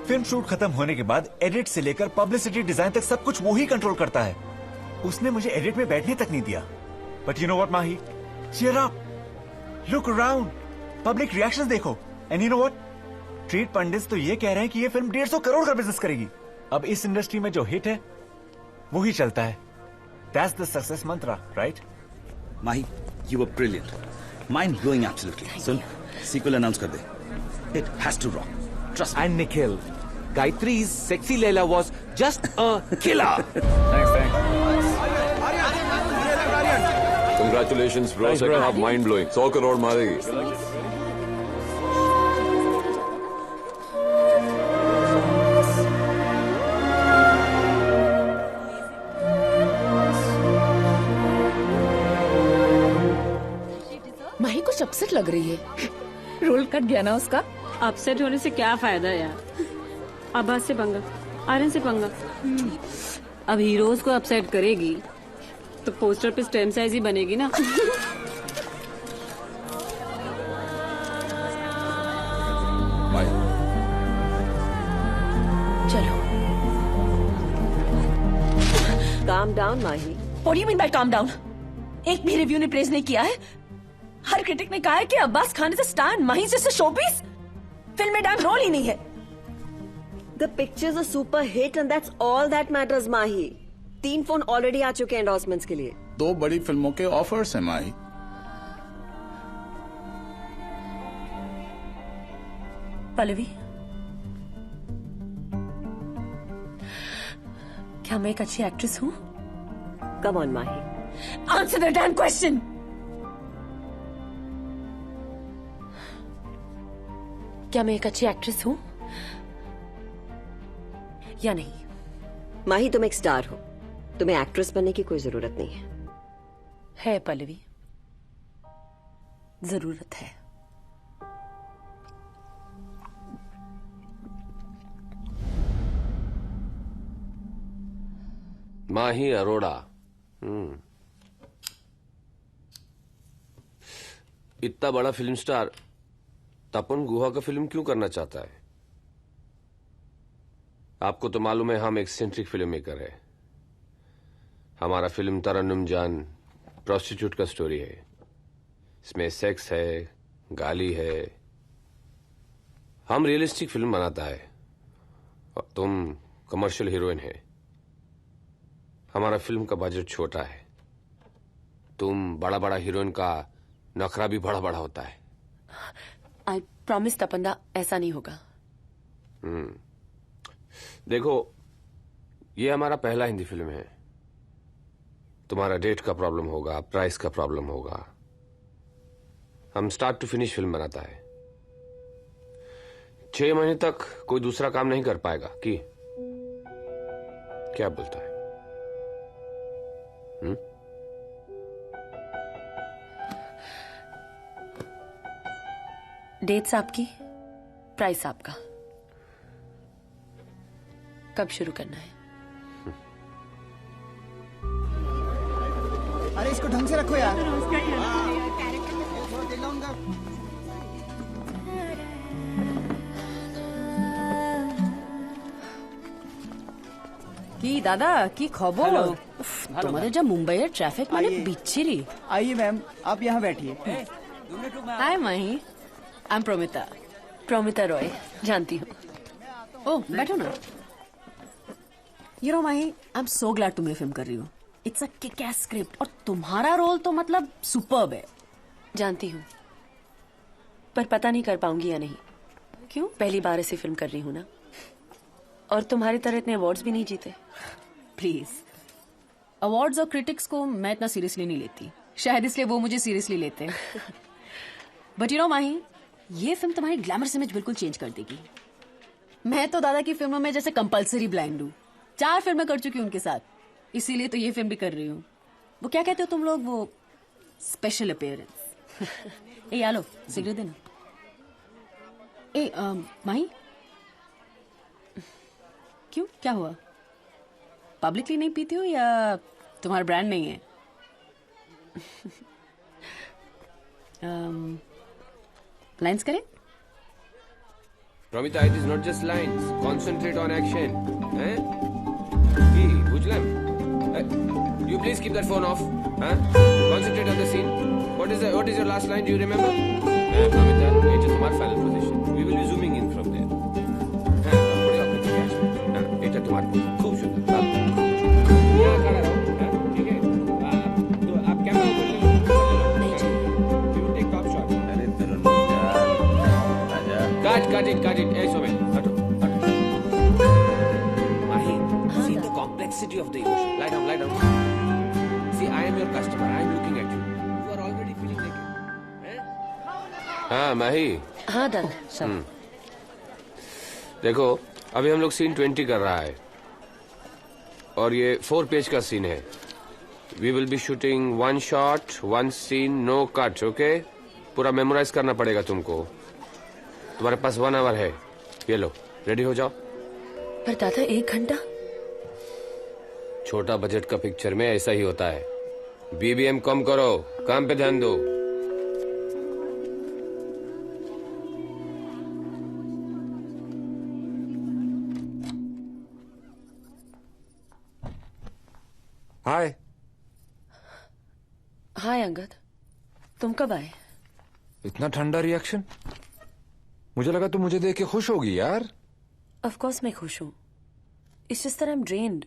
Film shoot खत्म होने के बाद एडिट से लेकर पब्लिसिटी डिजाइन तक सब कुछ वो ही कंट्रोल करता है. उसने मुझे एडिट में बैठने तक नहीं दिया. But you know what, Mahi? Cheer up. Look around. Public reactions देखो. And you know what? Trade pandit तो ये कह रहे हैं कि ये फिल्म 150 करोड़ का बिजनेस करेगी. अब इस इंडस्ट्री में जो हिट है वो ही चलता है. That's the success mantra, right? Mahi, you were brilliant. Mind blowing, absolutely. Soon, sequel announce कर दे. It has to rock. Trust me. And Nikhil, Gayatri's sexy Leila was just a killer. Thanks. Congratulations, bro. Thanks, bro. Second half mind blowing. 100 crore मारेगी. माही कुछ upset लग रही है. Role cut गया ना उसका. Upset होने से क्या फायदा यार. अब्बास से पंगा, आर्यन से पंगा. अब हीरोज को अपसेट करेगी तो पोस्टर पे स्टेम साइज ही बनेगी ना. चलो. Calm down Mahi. What do you mean by calm down? एक भी रिव्यू ने प्रेज नहीं किया है. हर क्रिटिक ने कहा है कि Abbas Khan is a star, Mahi जैसे शोपीस. फिल्म में डांस रोल ही नहीं है. The picture's a super hit and that's all that matters, Mahi. 3 phone already आ चुके हैं एंडोर्समेंट्स के लिए. 2 बड़ी फिल्मों के ऑफर्स हैं माही. पल्लवी, क्या मैं एक अच्छी एक्ट्रेस हूँ? Come on, Mahi. Answer the damn question. क्या मैं एक अच्छी एक्ट्रेस हूँ या नहीं? माही, तुम एक स्टार हो. तुम्हें एक्ट्रेस बनने की कोई जरूरत नहीं है. है पल्लवी, जरूरत है. माही अरोड़ा. इतना बड़ा फिल्म स्टार तपन गुहा का फिल्म क्यों करना चाहता है? आपको तो मालूम है हम एक्सेंट्रिक फिल्म मेकर है. हमारा फिल्म तरन्नुम जान प्रोस्टिट्यूट का स्टोरी है. इसमें सेक्स है, गाली है. हम रियलिस्टिक फिल्म बनाता है और तुम कमर्शियल हीरोइन है. हमारा फिल्म का बजट छोटा है. तुम बड़ा बड़ा हीरोइन का नखरा भी बड़ा बड़ा होता है. आई प्रॉमिस तपंदा, ऐसा नहीं होगा. देखो, ये हमारा पहला हिंदी फिल्म है. तुम्हारा डेट का प्रॉब्लम होगा, प्राइस का प्रॉब्लम होगा. हम स्टार्ट टू फिनिश फिल्म बनाता है. 6 महीने तक कोई दूसरा काम नहीं कर पाएगा कि क्या बोलता है? डेट्स आपकी, प्राइस आपका. कब शुरू करना है? अरे इसको ढंग से रखो यार. কি দাদা, কি খবর? তোমাদের যা মুম্বাইয়ের ট্রাফিক মানে বিচ্ছিরি. आइए मैम, आप यहाँ बैठिए. हाय माही, आई एम प्रोमिता. प्रोमिता रॉय, जानती हूँ. ओह, बैठो ना. You know Mahi, I am so glad तुम्हें फिल्म कर रही हूँ. इट्स अ किक-एस स्क्रिप्ट और तुम्हारा रोल तो मतलब सुपर्ब है. जानती हूँ, पर पता नहीं कर पाऊंगी या नहीं. क्यों? पहली बार ऐसी फिल्म कर रही हूँ ना. और तुम्हारी तरह इतने अवार्ड्स भी नहीं जीते. प्लीज. अवार्ड्स और क्रिटिक्स को मैं इतना सीरियसली नहीं लेती, शायद इसलिए वो मुझे सीरियसली लेते हैं। बट यू नो माही, ये फिल्म तुम्हारी ग्लैमरस इमेज बिल्कुल चेंज कर देगी। मैं तो दादा की फिल्मों में जैसे कंपल्सरी ब्लाइंड हूँ, 4 फिल्में कर चुकी हूँ उनके साथ, इसीलिए तो ये फिल्म भी कर रही हूँ। वो क्या कहते हो तुम लोग, वो स्पेशल अपीयरेंस। ए आलो सिगरेट देना। ए माही, क्यों, क्या हुआ? पब्लिकली नहीं पीती हो या तुम्हारा ब्रांड नहीं है? लाइन्स करें? Pramita, it is not just lines. Concentrate on action. Eh? Hey, Bujlam. You please keep that phone off. Huh? Concentrate on the scene. What is your last line? Do you remember? Pramita, it is our final position. We will be zooming in from there. बड़ी औकात की action. it is तुम्हारा खूब शुक्र. यहाँ खड़ा रहो. ठीक है? तो आप कैमरा ऊपर ले लो. नहीं चाहिए. We will take top shot. Cut it. Hey, Somen. Hutto. Mahi, see the complexity of the emotion. Lie down. See, I am your customer. I am looking at you. You are already feeling like it. हाँ, Mahi. हाँ, दादा, सब. देखो, अभी हम लोग scene 20 कर रहा है. और ये 4 पेज का सीन है. We will be shooting 1 shot, 1 scene, no cut, okay? पूरा मेमोराइज करना पड़ेगा तुमको. तुम्हारे पास 1 hour है. ये लो, रेडी हो जाओ. पर दादा 1 घंटा? छोटा बजट का पिक्चर में ऐसा ही होता है. बीबीएम कम करो, काम पे ध्यान दो. हाय. हाय अंगद, तुम कब आए? इतना ठंडा रिएक्शन? मुझे लगा तुम मुझे देख के खुश होगी यार. ऑफ कोर्स मैं खुश हूँ. It's just that I am drained.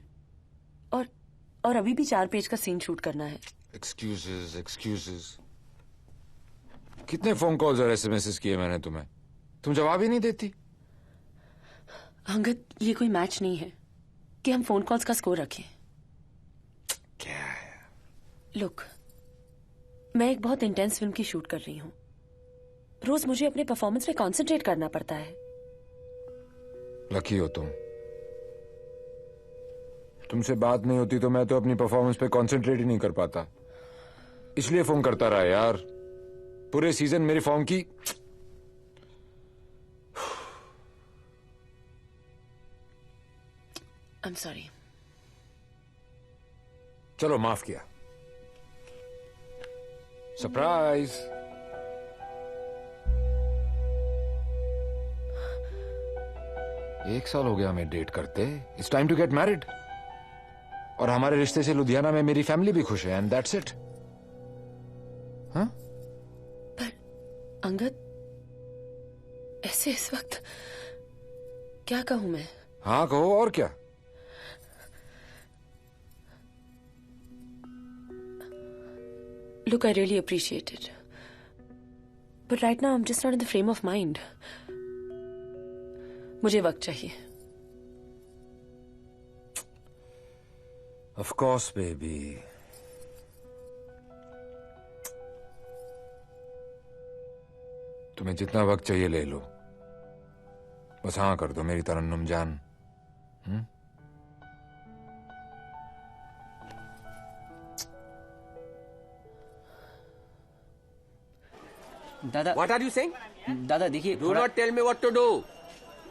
और अभी भी 4 पेज का सीन शूट करना है. एक्सक्यूजेस. कितने फोन कॉल्स और एसएमएस किए मैंने तुम्हें, तुम जवाब ही नहीं देती. अंगद, ये कोई मैच नहीं है कि हम फोन कॉल्स का स्कोर रखें. क्या है? लुक, मैं एक बहुत इंटेंस फिल्म की शूट कर रही हूँ. रोज मुझे अपने परफॉर्मेंस पे कंसंट्रेट करना पड़ता है. लकी हो तुमसे बात नहीं होती तो मैं तो अपनी परफॉर्मेंस पे कंसंट्रेट ही नहीं कर पाता. इसलिए फोन करता रहा यार. पूरे सीजन मेरी फॉर्म की. I am sorry. चलो माफ किया. सरप्राइज. एक साल हो गया हमें डेट करते. It's time to get married. और हमारे रिश्ते से लुधियाना में मेरी फैमिली भी खुश है. And that's it. हाँ? पर अंगद, ऐसे इस वक्त क्या कहूं मैं? हाँ कहो, और क्या. Look, I really appreciate it. But right now I'm just not in the frame of mind. मुझे वक्त चाहिए. Of course, baby. तुम्हें जितना वक्त चाहिए ले लो. बस हाँ कर दो मेरी तरन्नुम जान. दादा, What are you saying? दादा देखिए, Do not tell me what to do.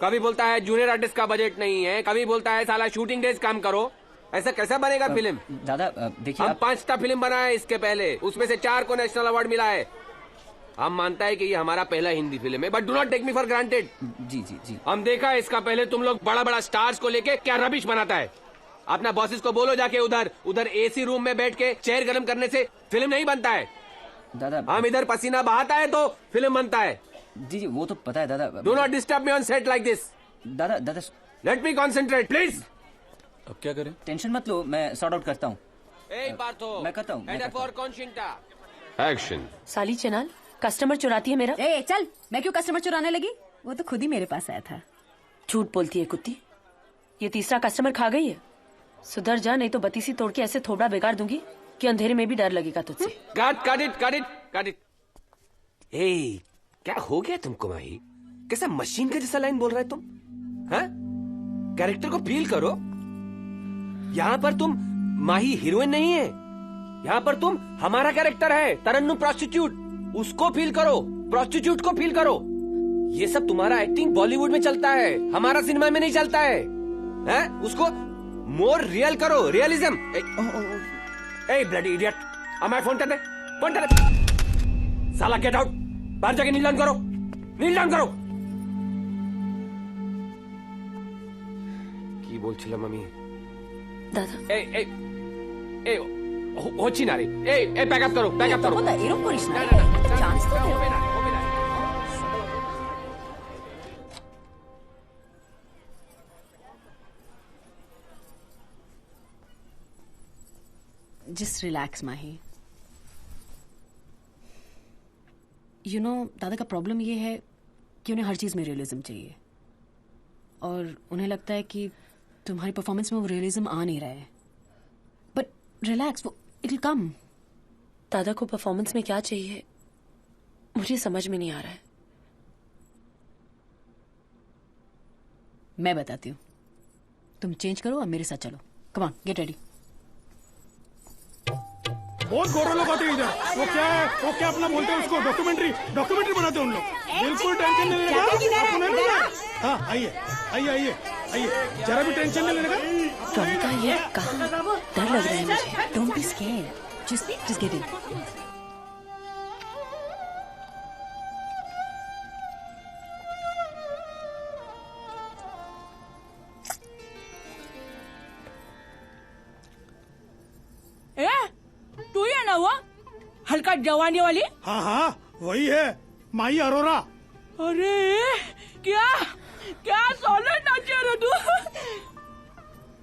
कभी बोलता है जूनियर आर्टिस्ट का बजट नहीं है, कभी बोलता है साला शूटिंग डेज काम करो. ऐसा कैसा बनेगा फिल्म? दादा देखिए, हम 5 फिल्म बनाए इसके पहले, उसमें से 4 को नेशनल अवार्ड मिला है. हम मानता है कि ये हमारा पहला हिंदी फिल्म है, but do not take me for granted. जी. हम देखा है इसका पहले तुम लोग बड़ा बड़ा स्टार्स को लेके क्या रबिश बनाता है. अपना बॉसेस को बोलो जाके उधर एसी रूम में बैठ के चेयर गर्म करने से फिल्म नहीं बनता है. दादा हम इधर पसीना बहाता है तो फिल्म बनता है. जी वो तो पता है दादा. Do not disturb me on set like this. दादा लेट मी कॉन्सेंट्रेट प्लीज. अब क्या करें? टेंशन मत लो, मैं सॉर्ट आउट करता हूँ. मैं करता हूँ. एक्शन. साली चनाल, कस्टमर चुराती है मेरा. ए चल, मैं क्यों कस्टमर चुराने लगी? वो तो खुद ही मेरे पास आया था. झूठ बोलती है कुत्ती. ये तीसरा कस्टमर खा गई है. सुधर जा, नहीं तो बतीसी तोड़ के ऐसे थोड़ा बिगाड़ दूंगी कि अंधेरे में भी डर लगेगा तुझसे। काट इट। ए, क्या हो गया तुमको माही? कैसा मशीन का जैसा लाइन बोल रहे तुम? हाँ? कैरेक्टर को फील करो। यहाँ पर तुम माही हीरोइन नहीं है, यहाँ पर तुम हमारा कैरेक्टर है, तरन्नुम प्रोस्टिट्यूट। उसको फील करो, प्रोस्टिट्यूट को फील करो। ये सब तुम्हारा एक्टिंग बॉलीवुड में चलता है, हमारा सिनेमा में नहीं चलता है। उसको मोर रियल करो, रियलिज्म। ए ब्लडी इडियट, हमारे फोन कर दे। साला गेट आउट, बाहर जाके नील डाउन करो। की बोलছিলা মামি? दादा ए হচ্ছি না রে। এই ব্যাকআপ করো। এরকম করিস না। Just relax Mahi. You know, दादा का प्रॉब्लम ये है कि उन्हें हर चीज में रियलिज्म चाहिए, और उन्हें लगता है कि तुम्हारी परफॉर्मेंस में वो रियलिज्म आ नहीं रहा है। बट रिलैक्स, वो इट विल कम। दादा को परफॉर्मेंस में क्या चाहिए मुझे समझ में नहीं आ रहा है। मैं बताती हूँ, तुम चेंज करो और मेरे साथ चलो। Come on, get ready. बहुत गोरे लोग आते हैं इधर। वो क्या अपना बोलते हैं उसको, डॉक्यूमेंट्री बनाते हैं उन लोग। बिल्कुल टेंशन नहीं लेने का। हाँ, आइए, जरा भी टेंशन नहीं लेने का। रोनिका, ये कहाँ डर लग रहा है मुझे। Don't be scared, just get in. तू ही है ना वो हल्का जवानी वाली? हाँ, वही है, माही अरोरा। अरे क्या सॉलिड नाचे रे तू।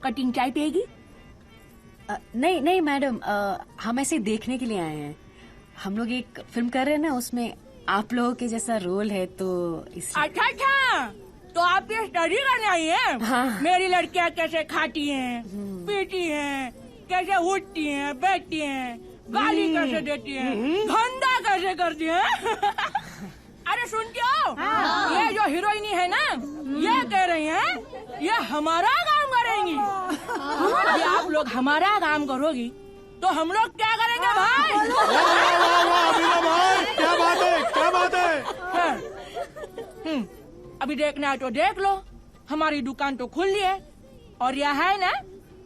कटिंग चाय पिएगी? नहीं मैडम, हम ऐसे देखने के लिए आए हैं। हम लोग एक फिल्म कर रहे हैं ना, उसमें आप लोगों के जैसा रोल है, तो अच्छा, तो आप ये स्टडी करने आई हैं? हाँ। मेरी लड़कियां कैसे खाती हैं, पीती हैं, कैसे उठती हैं, बैठती हैं, गाली कैसे देती हैं, धंधा कैसे करती हैं। अरे सुनती हो? ये जो हीरोइनी है ना, ये कह रही हैं ये हमारा काम करेंगी। ये आप लोग हमारा काम करोगी तो हम लोग क्या करेंगे भाई? भाई, क्या बात है। अभी देखना है तो देख लो, हमारी दुकान तो खुली है, और यह है ना,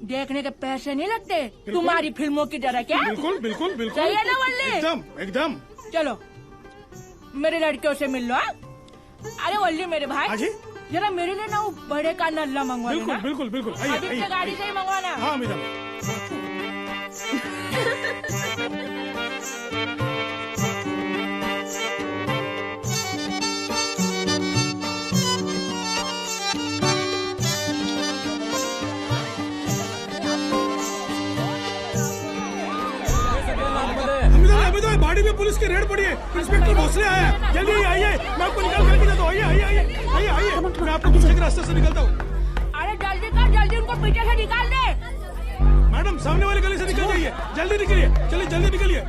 देखने के पैसे नहीं लगते तुम्हारी फिल्मों की तरह। क्या? बिल्कुल सही है ना वल्ली? एकदम। चलो मेरी लड़कियों से मिल लो। अरे वल्ली मेरे भाई, जरा मेरे लिए ना वो बड़े का नल्ला मंगवा देना। बिल्कुल। आदित्य गाड़ी से ही मंगवाना। हाँ मैडम। बाड़ी में पुलिस की रेड पड़ी है, इंस्पेक्टर भोसले आया है। जल्दी आइए, मैं आपको निकाल करके देता हूँ। आइए, मैं आपको पीछे के रास्ते से निकलता हूँ। अरे जल्दी उनको पीछे से निकाल दे। मैडम, सामने वाली गली से निकल जाइए। जल्दी निकलिए, चलिए जल्दी निकलिए।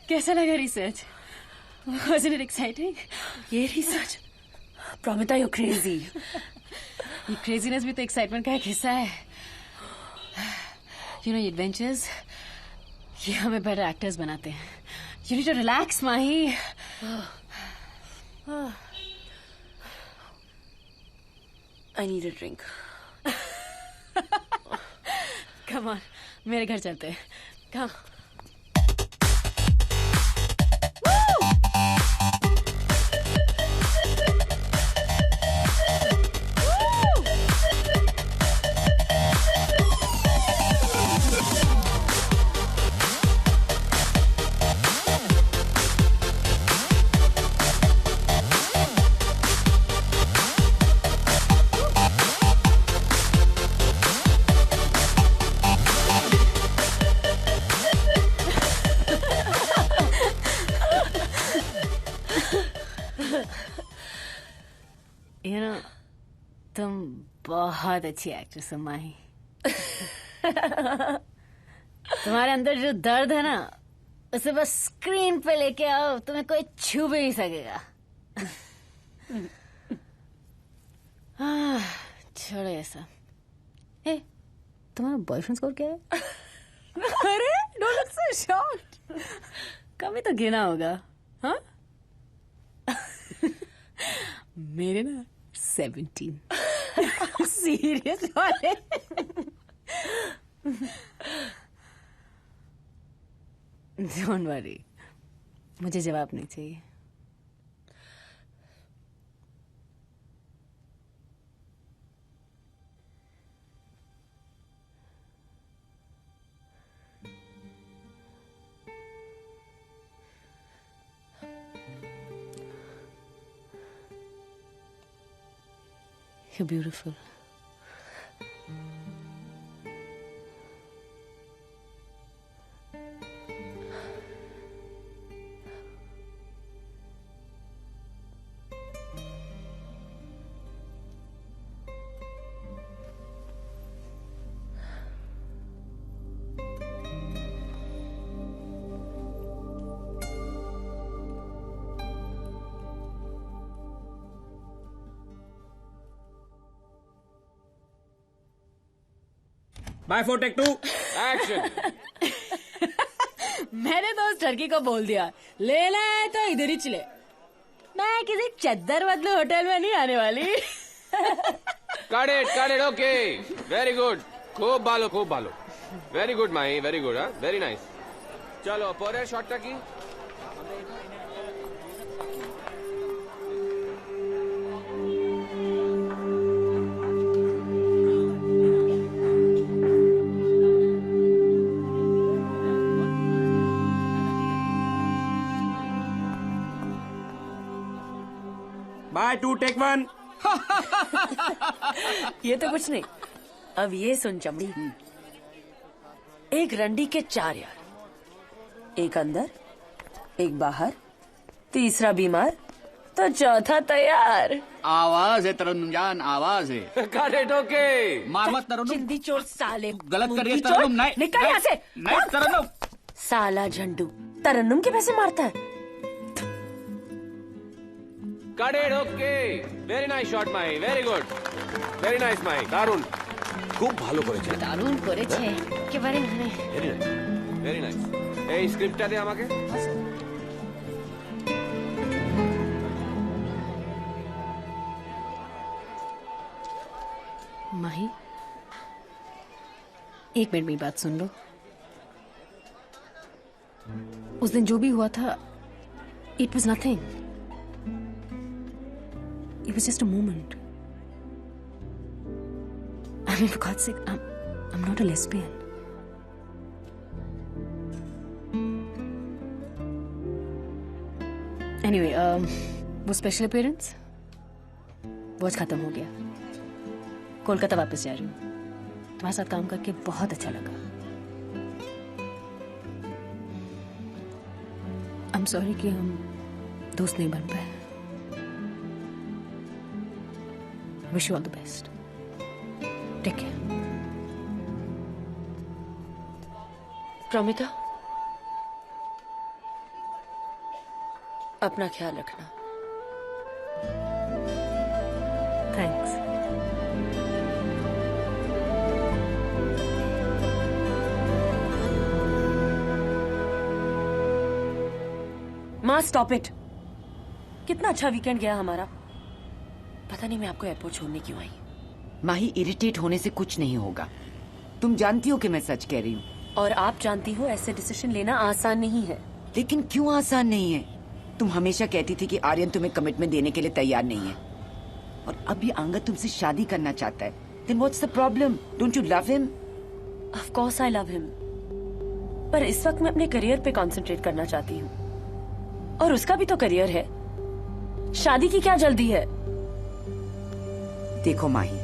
कैसा लगा रिसर्च? Wasn't it exciting? ये रिसर्च? Promita, you're crazy. ये क्रेजीनेस भी तो एक्साइटमेंट का एक हिस्सा है। यू नो, एडवेंचर्स ये हमें बेटर एक्टर्स बनाते हैं। You need to relax Mahi. I need a drink. Come on, मेरे घर चलते हैं। कम। You know, तुम बहुत अच्छी एक्ट्रेस हो माही। तुम्हारे अंदर जो दर्द है ना, उसे बस स्क्रीन पे लेके आओ, तुम्हें कोई छू भी नहीं सकेगा। छोड़ो ये सब। तुम्हारा बॉयफ्रेंड स्कोर क्या है? अरे डोंट लुक सो शॉक्ड। कभी तो गिना होगा, हाँ? मेरे ना 17। सीरियस वाले? डोंट वरी, मुझे जवाब नहीं चाहिए। You're beautiful. By four take 2 action. मैंने तो उस टर्की को बोल दिया, लेना है तो इधर ही चले। मैं किसी चद्दर बदलू होटल में नहीं आने वाली। Cut it, okay. Very good, खूब बालो। Very good Mahi, very good, हाँ, वेरी नाइस। चलो परे शॉट की। By 2 take 1। ये तो कुछ नहीं। अब ये सुन चमड़ी, एक रंडी के 4 यार, एक अंदर, एक बाहर, तीसरा बीमार, तो चौथा तैयार। आवाज है तरन्नुम जान, आवाज है। Correct, okay. मार मत तरन्नुम। जिंदी चोर साले, गलत कर रही है तरन्नुम। नहीं, निकल यहाँ से। नहीं तरन्नुम। साला झंडू तरन्नुम के पैसे मारता है। Correct, okay. Very nice shot Mahi, very good, very nice Mahi, दारुण, खूब ভালো করেছে। দারুণ করেছে একেবারে। Very nice, very nice. এই স্ক্রিপ্টটা দে আমাকে। माही, एक मिनट मेरी बात सुन लो। उस दिन जो भी हुआ था, it was nothing. It was just a moment. I mean, for God's sake, I'm not a lesbian. Anyway, वो स्पेशल अपीयरेंस वो आज खत्म हो गया। कोलकाता वापस जा रही हूँ। तुम्हारे साथ काम करके बहुत अच्छा लगा। I'm sorry कि हम दोस्त नहीं बन पाए। Wish you all the best. Take care. Pramita, अपना ख्याल रखना। Thanks. माँ स्टॉप इट। कितना अच्छा वीकेंड गया हमारा। पता नहीं मैं आपको एयरपोर्ट छोड़ने क्यों आई। माही, इरिटेट होने से कुछ नहीं होगा। तुम जानती हो कि मैं सच कह रही हूँ। और आप जानती हो ऐसे डिसीजन लेना आसान नहीं है। लेकिन क्यों आसान नहीं है? तुम हमेशा कहती थी कि आर्यन तुम्हें कमिटमेंट देने के लिए तैयार नहीं है, और अब ये अंगद तुमसे शादी करना चाहता है। Then what's the problem? Don't you love him? Of course I love him. पर इस वक्त मैं अपने करियर पे कंसंट्रेट करना चाहती हूँ, और उसका भी तो करियर है। शादी की क्या जल्दी है? देखो माही,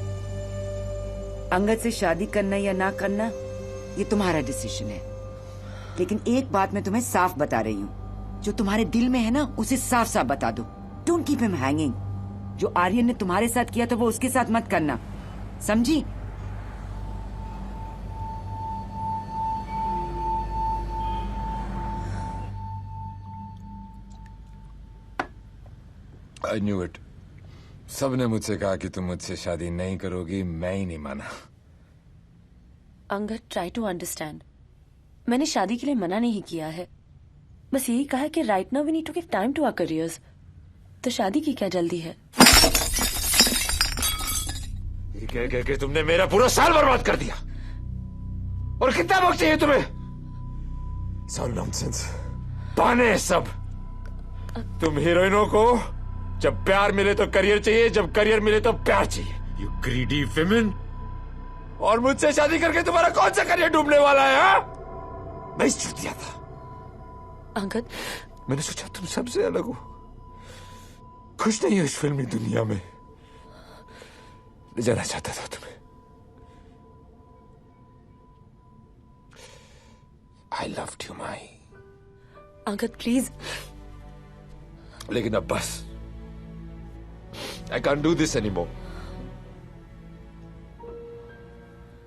अंगद से शादी करना या ना करना ये तुम्हारा डिसीजन है, लेकिन एक बात मैं तुम्हें साफ बता रही हूँ, जो तुम्हारे दिल में है ना उसे साफ साफ बता दो। Don't keep him hanging. जो आर्यन ने तुम्हारे साथ किया था वो उसके साथ मत करना, समझी? I knew it. सबने मुझसे कहा कि तुम मुझसे शादी नहीं करोगी, मैं ही नहीं माना। Angad, try to understand. मैंने शादी के लिए मना नहीं किया है, बस यही कहा कि right now we need to give time to our careers. तो शादी की क्या जल्दी है? ये कह के तुमने मेरा पूरा साल बर्बाद कर दिया। और कितना वक्त चाहिए तुम्हें? सब नॉनसेंस, बहाने सब। तुम हीरोइनों को जब प्यार मिले तो करियर चाहिए, जब करियर मिले तो प्यार चाहिए। You greedy women. और मुझसे शादी करके तुम्हारा कौन सा करियर डूबने वाला है? हाँ? मैं सोच दिया था अंगद, मैंने सोचा तुम सबसे अलग हो, खुश नहीं हो इस फिल्मी दुनिया में। ले जाना चाहता था तुम्हें। I loved you Mahi. Angad please. लेकिन अब बस, I can't do this anymore.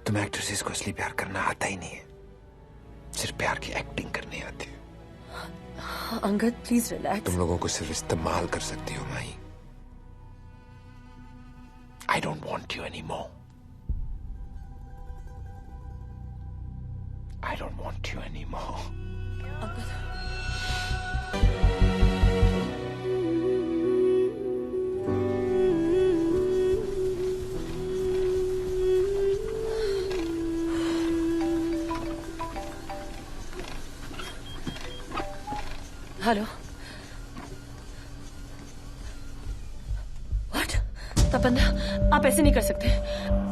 तुम्हें एक्ट्रेसेस को असली प्यार करना आता ही नहीं है, सिर्फ प्यार की एक्टिंग करनी आती है। Angad please relax. तुम लोगों को सिर्फ इस्तेमाल कर सकती हो माही। I don't want you anymore. I don't want you anymore. Hello. What? Tapanna, आप ऐसे नहीं कर सकते।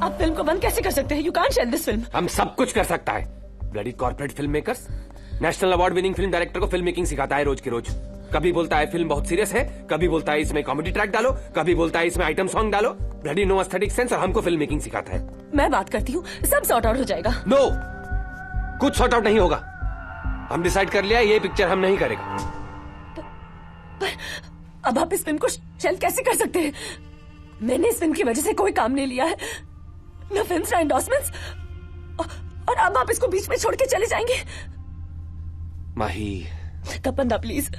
आप फिल्म को बंद कैसे कर सकते हैं? You can't sell this film. हम सब कुछ कर सकता है। Bloody corporate film makers national award winning film director को फिल्म मेकिंग सिखाता है रोज के रोज। कभी बोलता है फिल्म बहुत सीरियस है, कभी बोलता है इसमें कॉमेडी ट्रैक डालो, कभी बोलता है इसमें आइटम सॉन्ग डालो। ब्लडी नो एस्थेटिक सेंस, और हमको फिल्म मेकिंग सिखाता है। मैं बात करती हूँ, सब सॉर्ट आउट हो जाएगा। नो, कुछ सॉर्ट आउट नहीं होगा। हम डिसाइड कर लिया, ये पिक्चर हम नहीं करेगा। अब आप इस फिल्म को शेल्फ कैसे कर सकते हैं? मैंने इस फिल्म की वजह से कोई काम नहीं लिया है, न फिल्म्स न एंडोर्समेंट्स, और अब आप इसको बीच में छोड़ के चले जाएंगे? Mahi, Tapanna please.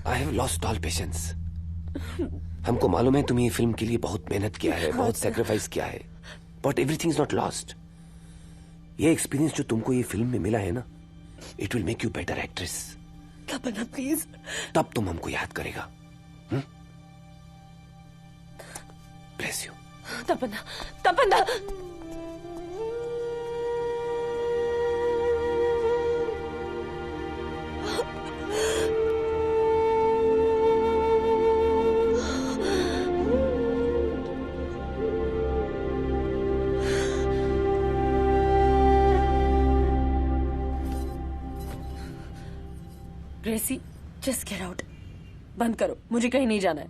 I have lost all patience. हमको मालूम है तुम ये फिल्म के लिए बहुत मेहनत किया है, बहुत सेक्रीफाइस किया है, but everything is not lost. ये एक्सपीरियंस जो तुमको ये फिल्म में मिला है ना, it will make you better actress. Tapanna please. तब तुम हमको याद करेगा। Bless you. Tapanna, Tapanna. Gracie, just get out. बंद करो, मुझे कहीं नहीं जाना है।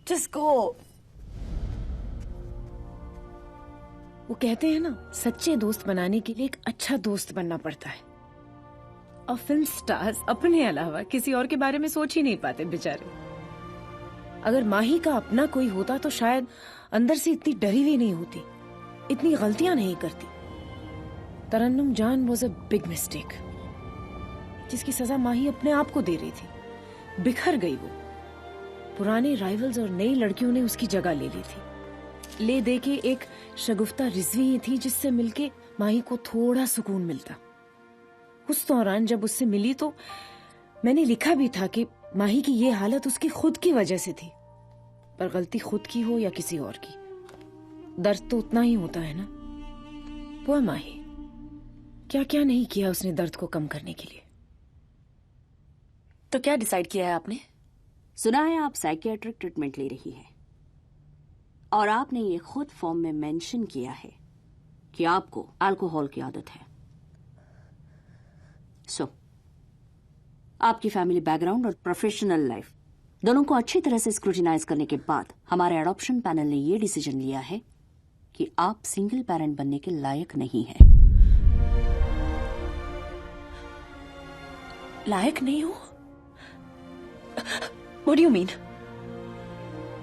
Just go. वो कहते हैं ना, सच्चे दोस्त बनाने के लिए एक अच्छा दोस्त बनना पड़ता है। और फिल्म स्टार्स अपने अलावा किसी और के बारे में सोच ही नहीं पाते बेचारे। अगर माही का अपना कोई होता तो शायद अंदर से इतनी डरी हुई नहीं होती, इतनी गलतियां नहीं करती। तरन्नुम जान वॉज अ बिग मिस्टेक, जिसकी सजा माही अपने आप को दे रही थी। बिखर गई वो। पुराने राइवल्स और नई लड़कियों ने उसकी जगह ले ली थी। ले दे के एक शगुफ्ता रिजवी ही थी जिससे मिलके माही को थोड़ा सुकून मिलता। उस दौरान जब उससे मिली तो मैंने लिखा भी था कि माही की ये हालत उसकी खुद की वजह से थी। पर गलती खुद की हो या किसी और की, दर्द तो उतना ही होता है ना। वो माही, क्या क्या नहीं किया उसने दर्द को कम करने के लिए। तो क्या डिसाइड किया है आपने? सुना है आप साइकियाट्रिक ट्रीटमेंट ले रही हैं, और आपने ये खुद फॉर्म में मेंशन किया है कि आपको अल्कोहल की आदत है। आपकी फैमिली बैकग्राउंड और प्रोफेशनल लाइफ दोनों को अच्छी तरह से स्क्रूटिनाइज करने के बाद हमारे एडॉप्शन पैनल ने ये डिसीजन लिया है कि आप सिंगल पेरेंट बनने के लायक नहीं हैं। लायक नहीं हो? What do you mean?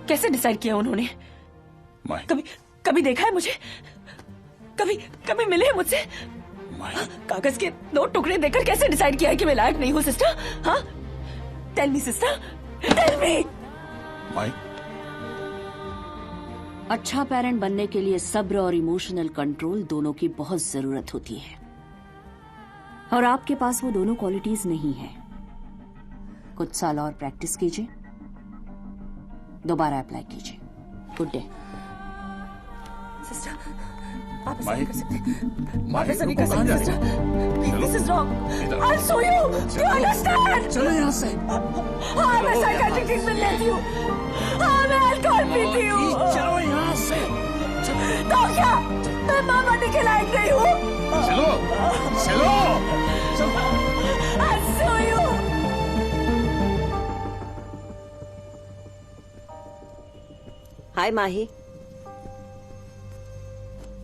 कैसे डिसाइड किया उन्होंने? कभी कभी देखा है मुझे? कभी कभी मिले हैं मुझसे? कागज के 2 टुकड़े देकर कैसे डिसाइड किया है कि मैं लायक नहीं हूँ सिस्टर? हाँ, tell me sister, tell me. अच्छा पेरेंट बनने के लिए सब्र और इमोशनल कंट्रोल दोनों की बहुत जरूरत होती है, और आपके पास वो दोनों क्वालिटीज नहीं है। कुछ साल और प्रैक्टिस कीजिए, दोबारा अप्लाई कीजिए। Good day. सिस्टर, आप ऐसा नहीं कर सकते। आप ऐसा नहीं कर सकते sister. This is wrong. I'll show you. You understand? चलो यहाँ से। हाँ, मैं साइकियाट्रिक ट्रीटमेंट लेती हूँ। हाँ, मैं अल्कोहल पीती हूँ। चलो यहाँ से। तो क्या? मैं माँ बनने के लायक नहीं हूँ? चलो, चलो। I'll show you. हाय माही।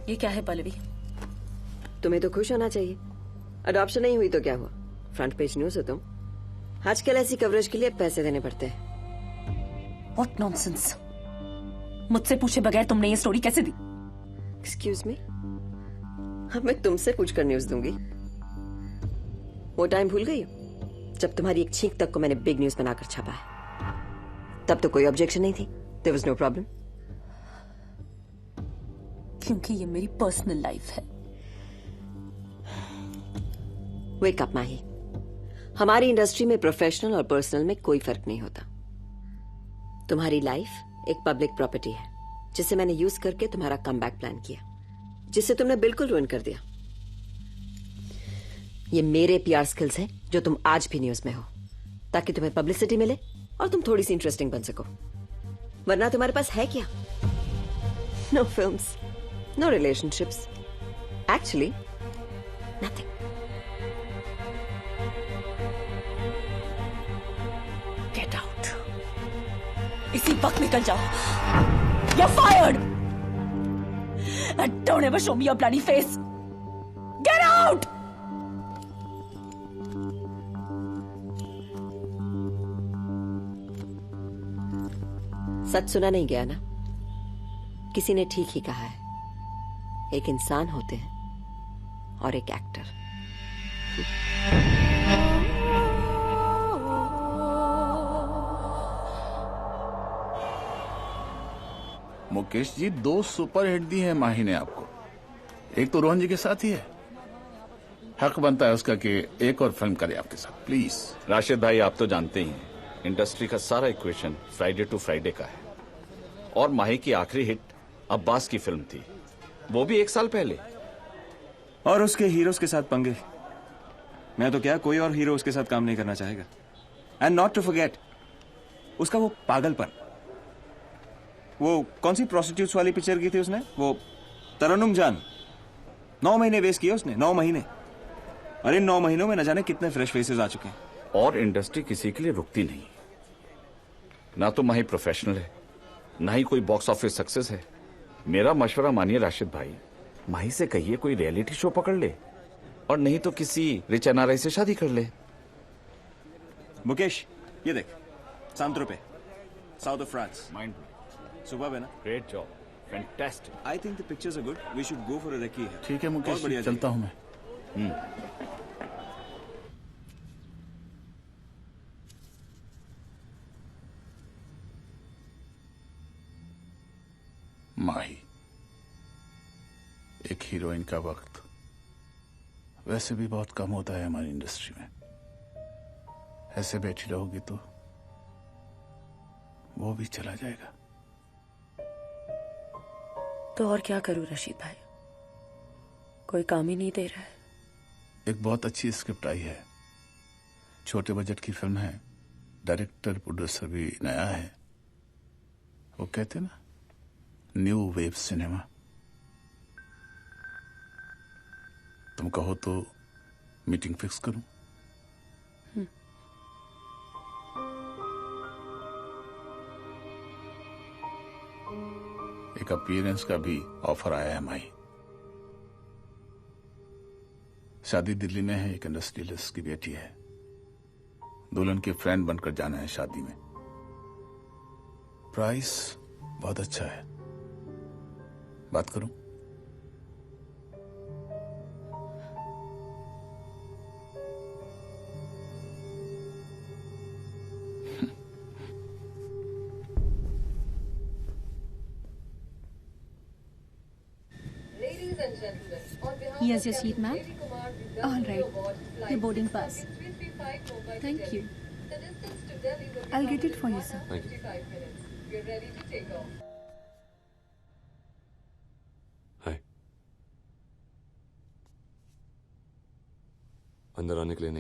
ये क्या है पल्लवी? तुम्हें तो खुश होना चाहिए। अडॉप्शन नहीं हुई तो क्या हुआ? फ्रंट पेज न्यूज हो तुम। आजकल ऐसी कवरेज के लिए पैसे देने पड़ते हैं। What nonsense! मुझसे पूछे बगैर तुमने ये स्टोरी कैसे दी? एक्सक्यूज मी, अब मैं तुमसे पूछकर न्यूज दूंगी? वो टाइम भूल गई हो जब तुम्हारी एक छींक तक को मैंने बिग न्यूज बनाकर छापा है? तब तो कोई ऑब्जेक्शन नहीं थी। There was no problem. क्योंकि ये मेरी पर्सनल लाइफ है। Wake up Mahi. हमारी इंडस्ट्री में प्रोफेशनल और पर्सनल में कोई फर्क नहीं होता। तुम्हारी लाइफ एक पब्लिक प्रॉपर्टी है जिसे मैंने यूज करके तुम्हारा कमबैक प्लान किया, जिसे तुमने बिल्कुल रुइन कर दिया। ये मेरे पीआर स्किल्स हैं जो तुम आज भी न्यूज में हो, ताकि तुम्हें पब्लिसिटी मिले और तुम थोड़ी सी इंटरेस्टिंग बन सको। वरना तुम्हारे पास है क्या? No films, no relationships. Actually, nothing. Get out. इसी वक्त निकल जाओ. You're fired. And don't ever show me your bloody face. Get out. सच सुना नहीं गया ना? किसी ने ठीक ही कहा है। एक इंसान होते हैं और एक एक्टर। मुकेश जी, 2 सुपरहिट दी है माही ने आपको। एक तो रोहन जी के साथ ही है। हक बनता है उसका कि एक और फिल्म करे आपके साथ, प्लीज। राशिद भाई, आप तो जानते ही हैं, इंडस्ट्री का सारा इक्वेशन फ्राइडे टू फ्राइडे का है। और माही की आखिरी हिट अब्बास की फिल्म थी, वो भी 1 साल पहले। और उसके हीरोज के साथ पंगे। मैं तो क्या, कोई और हीरो उसके साथ काम नहीं करना चाहेगा। एंड नॉट टू फॉरगेट उसका वो पागलपन। वो कौन सी प्रोस्टिट्यूट्स वाली पिक्चर की थी उसने, वो तरन्नुम जान। 9 महीने वेस्ट किए उसने, 9 महीने। और इन 9 महीनों में न जाने कितने फ्रेश फेसेस आ चुके हैं। और इंडस्ट्री किसी के लिए रुकती नहीं। ना तो माही प्रोफेशनल है, ना ही कोई बॉक्स ऑफिस सक्सेस है। मेरा मशवरा मानिए राशिद भाई, माही से कहिए कोई रियलिटी शो पकड़ ले, और नहीं तो किसी रिच एनआरआई से शादी कर ले। मुकेश, ये देख, Saint Tropez, south of France. Mind super है ना? Great job, fantastic. I think the pictures are good, we should go for a recce here. ठीक है मुकेश, चलता हूं मैं। माही, एक हीरोइन का वक्त वैसे भी बहुत कम होता है हमारी इंडस्ट्री में। ऐसे बैठी रहोगी तो वो भी चला जाएगा। तो और क्या करूं रशीद भाई, कोई काम ही नहीं दे रहा है। एक बहुत अच्छी स्क्रिप्ट आई है, छोटे बजट की फिल्म है, डायरेक्टर प्रोड्यूसर भी नया है। वो कहते ना, न्यू वेव सिनेमा। तुम कहो तो मीटिंग फिक्स करूं? एक अपीयरेंस का भी ऑफर आया है माही। शादी दिल्ली में है, एक इंडस्ट्रियलिस्ट की बेटी है। दुल्हन की फ्रेंड बनकर जाना है शादी में। प्राइस बहुत अच्छा है, बात करूं? Here's your seat, ma'am. All right. Your boarding pass. Thank you. I'll get it for you, sir. Thank you. हाय। अंदर आने के लिए नहीं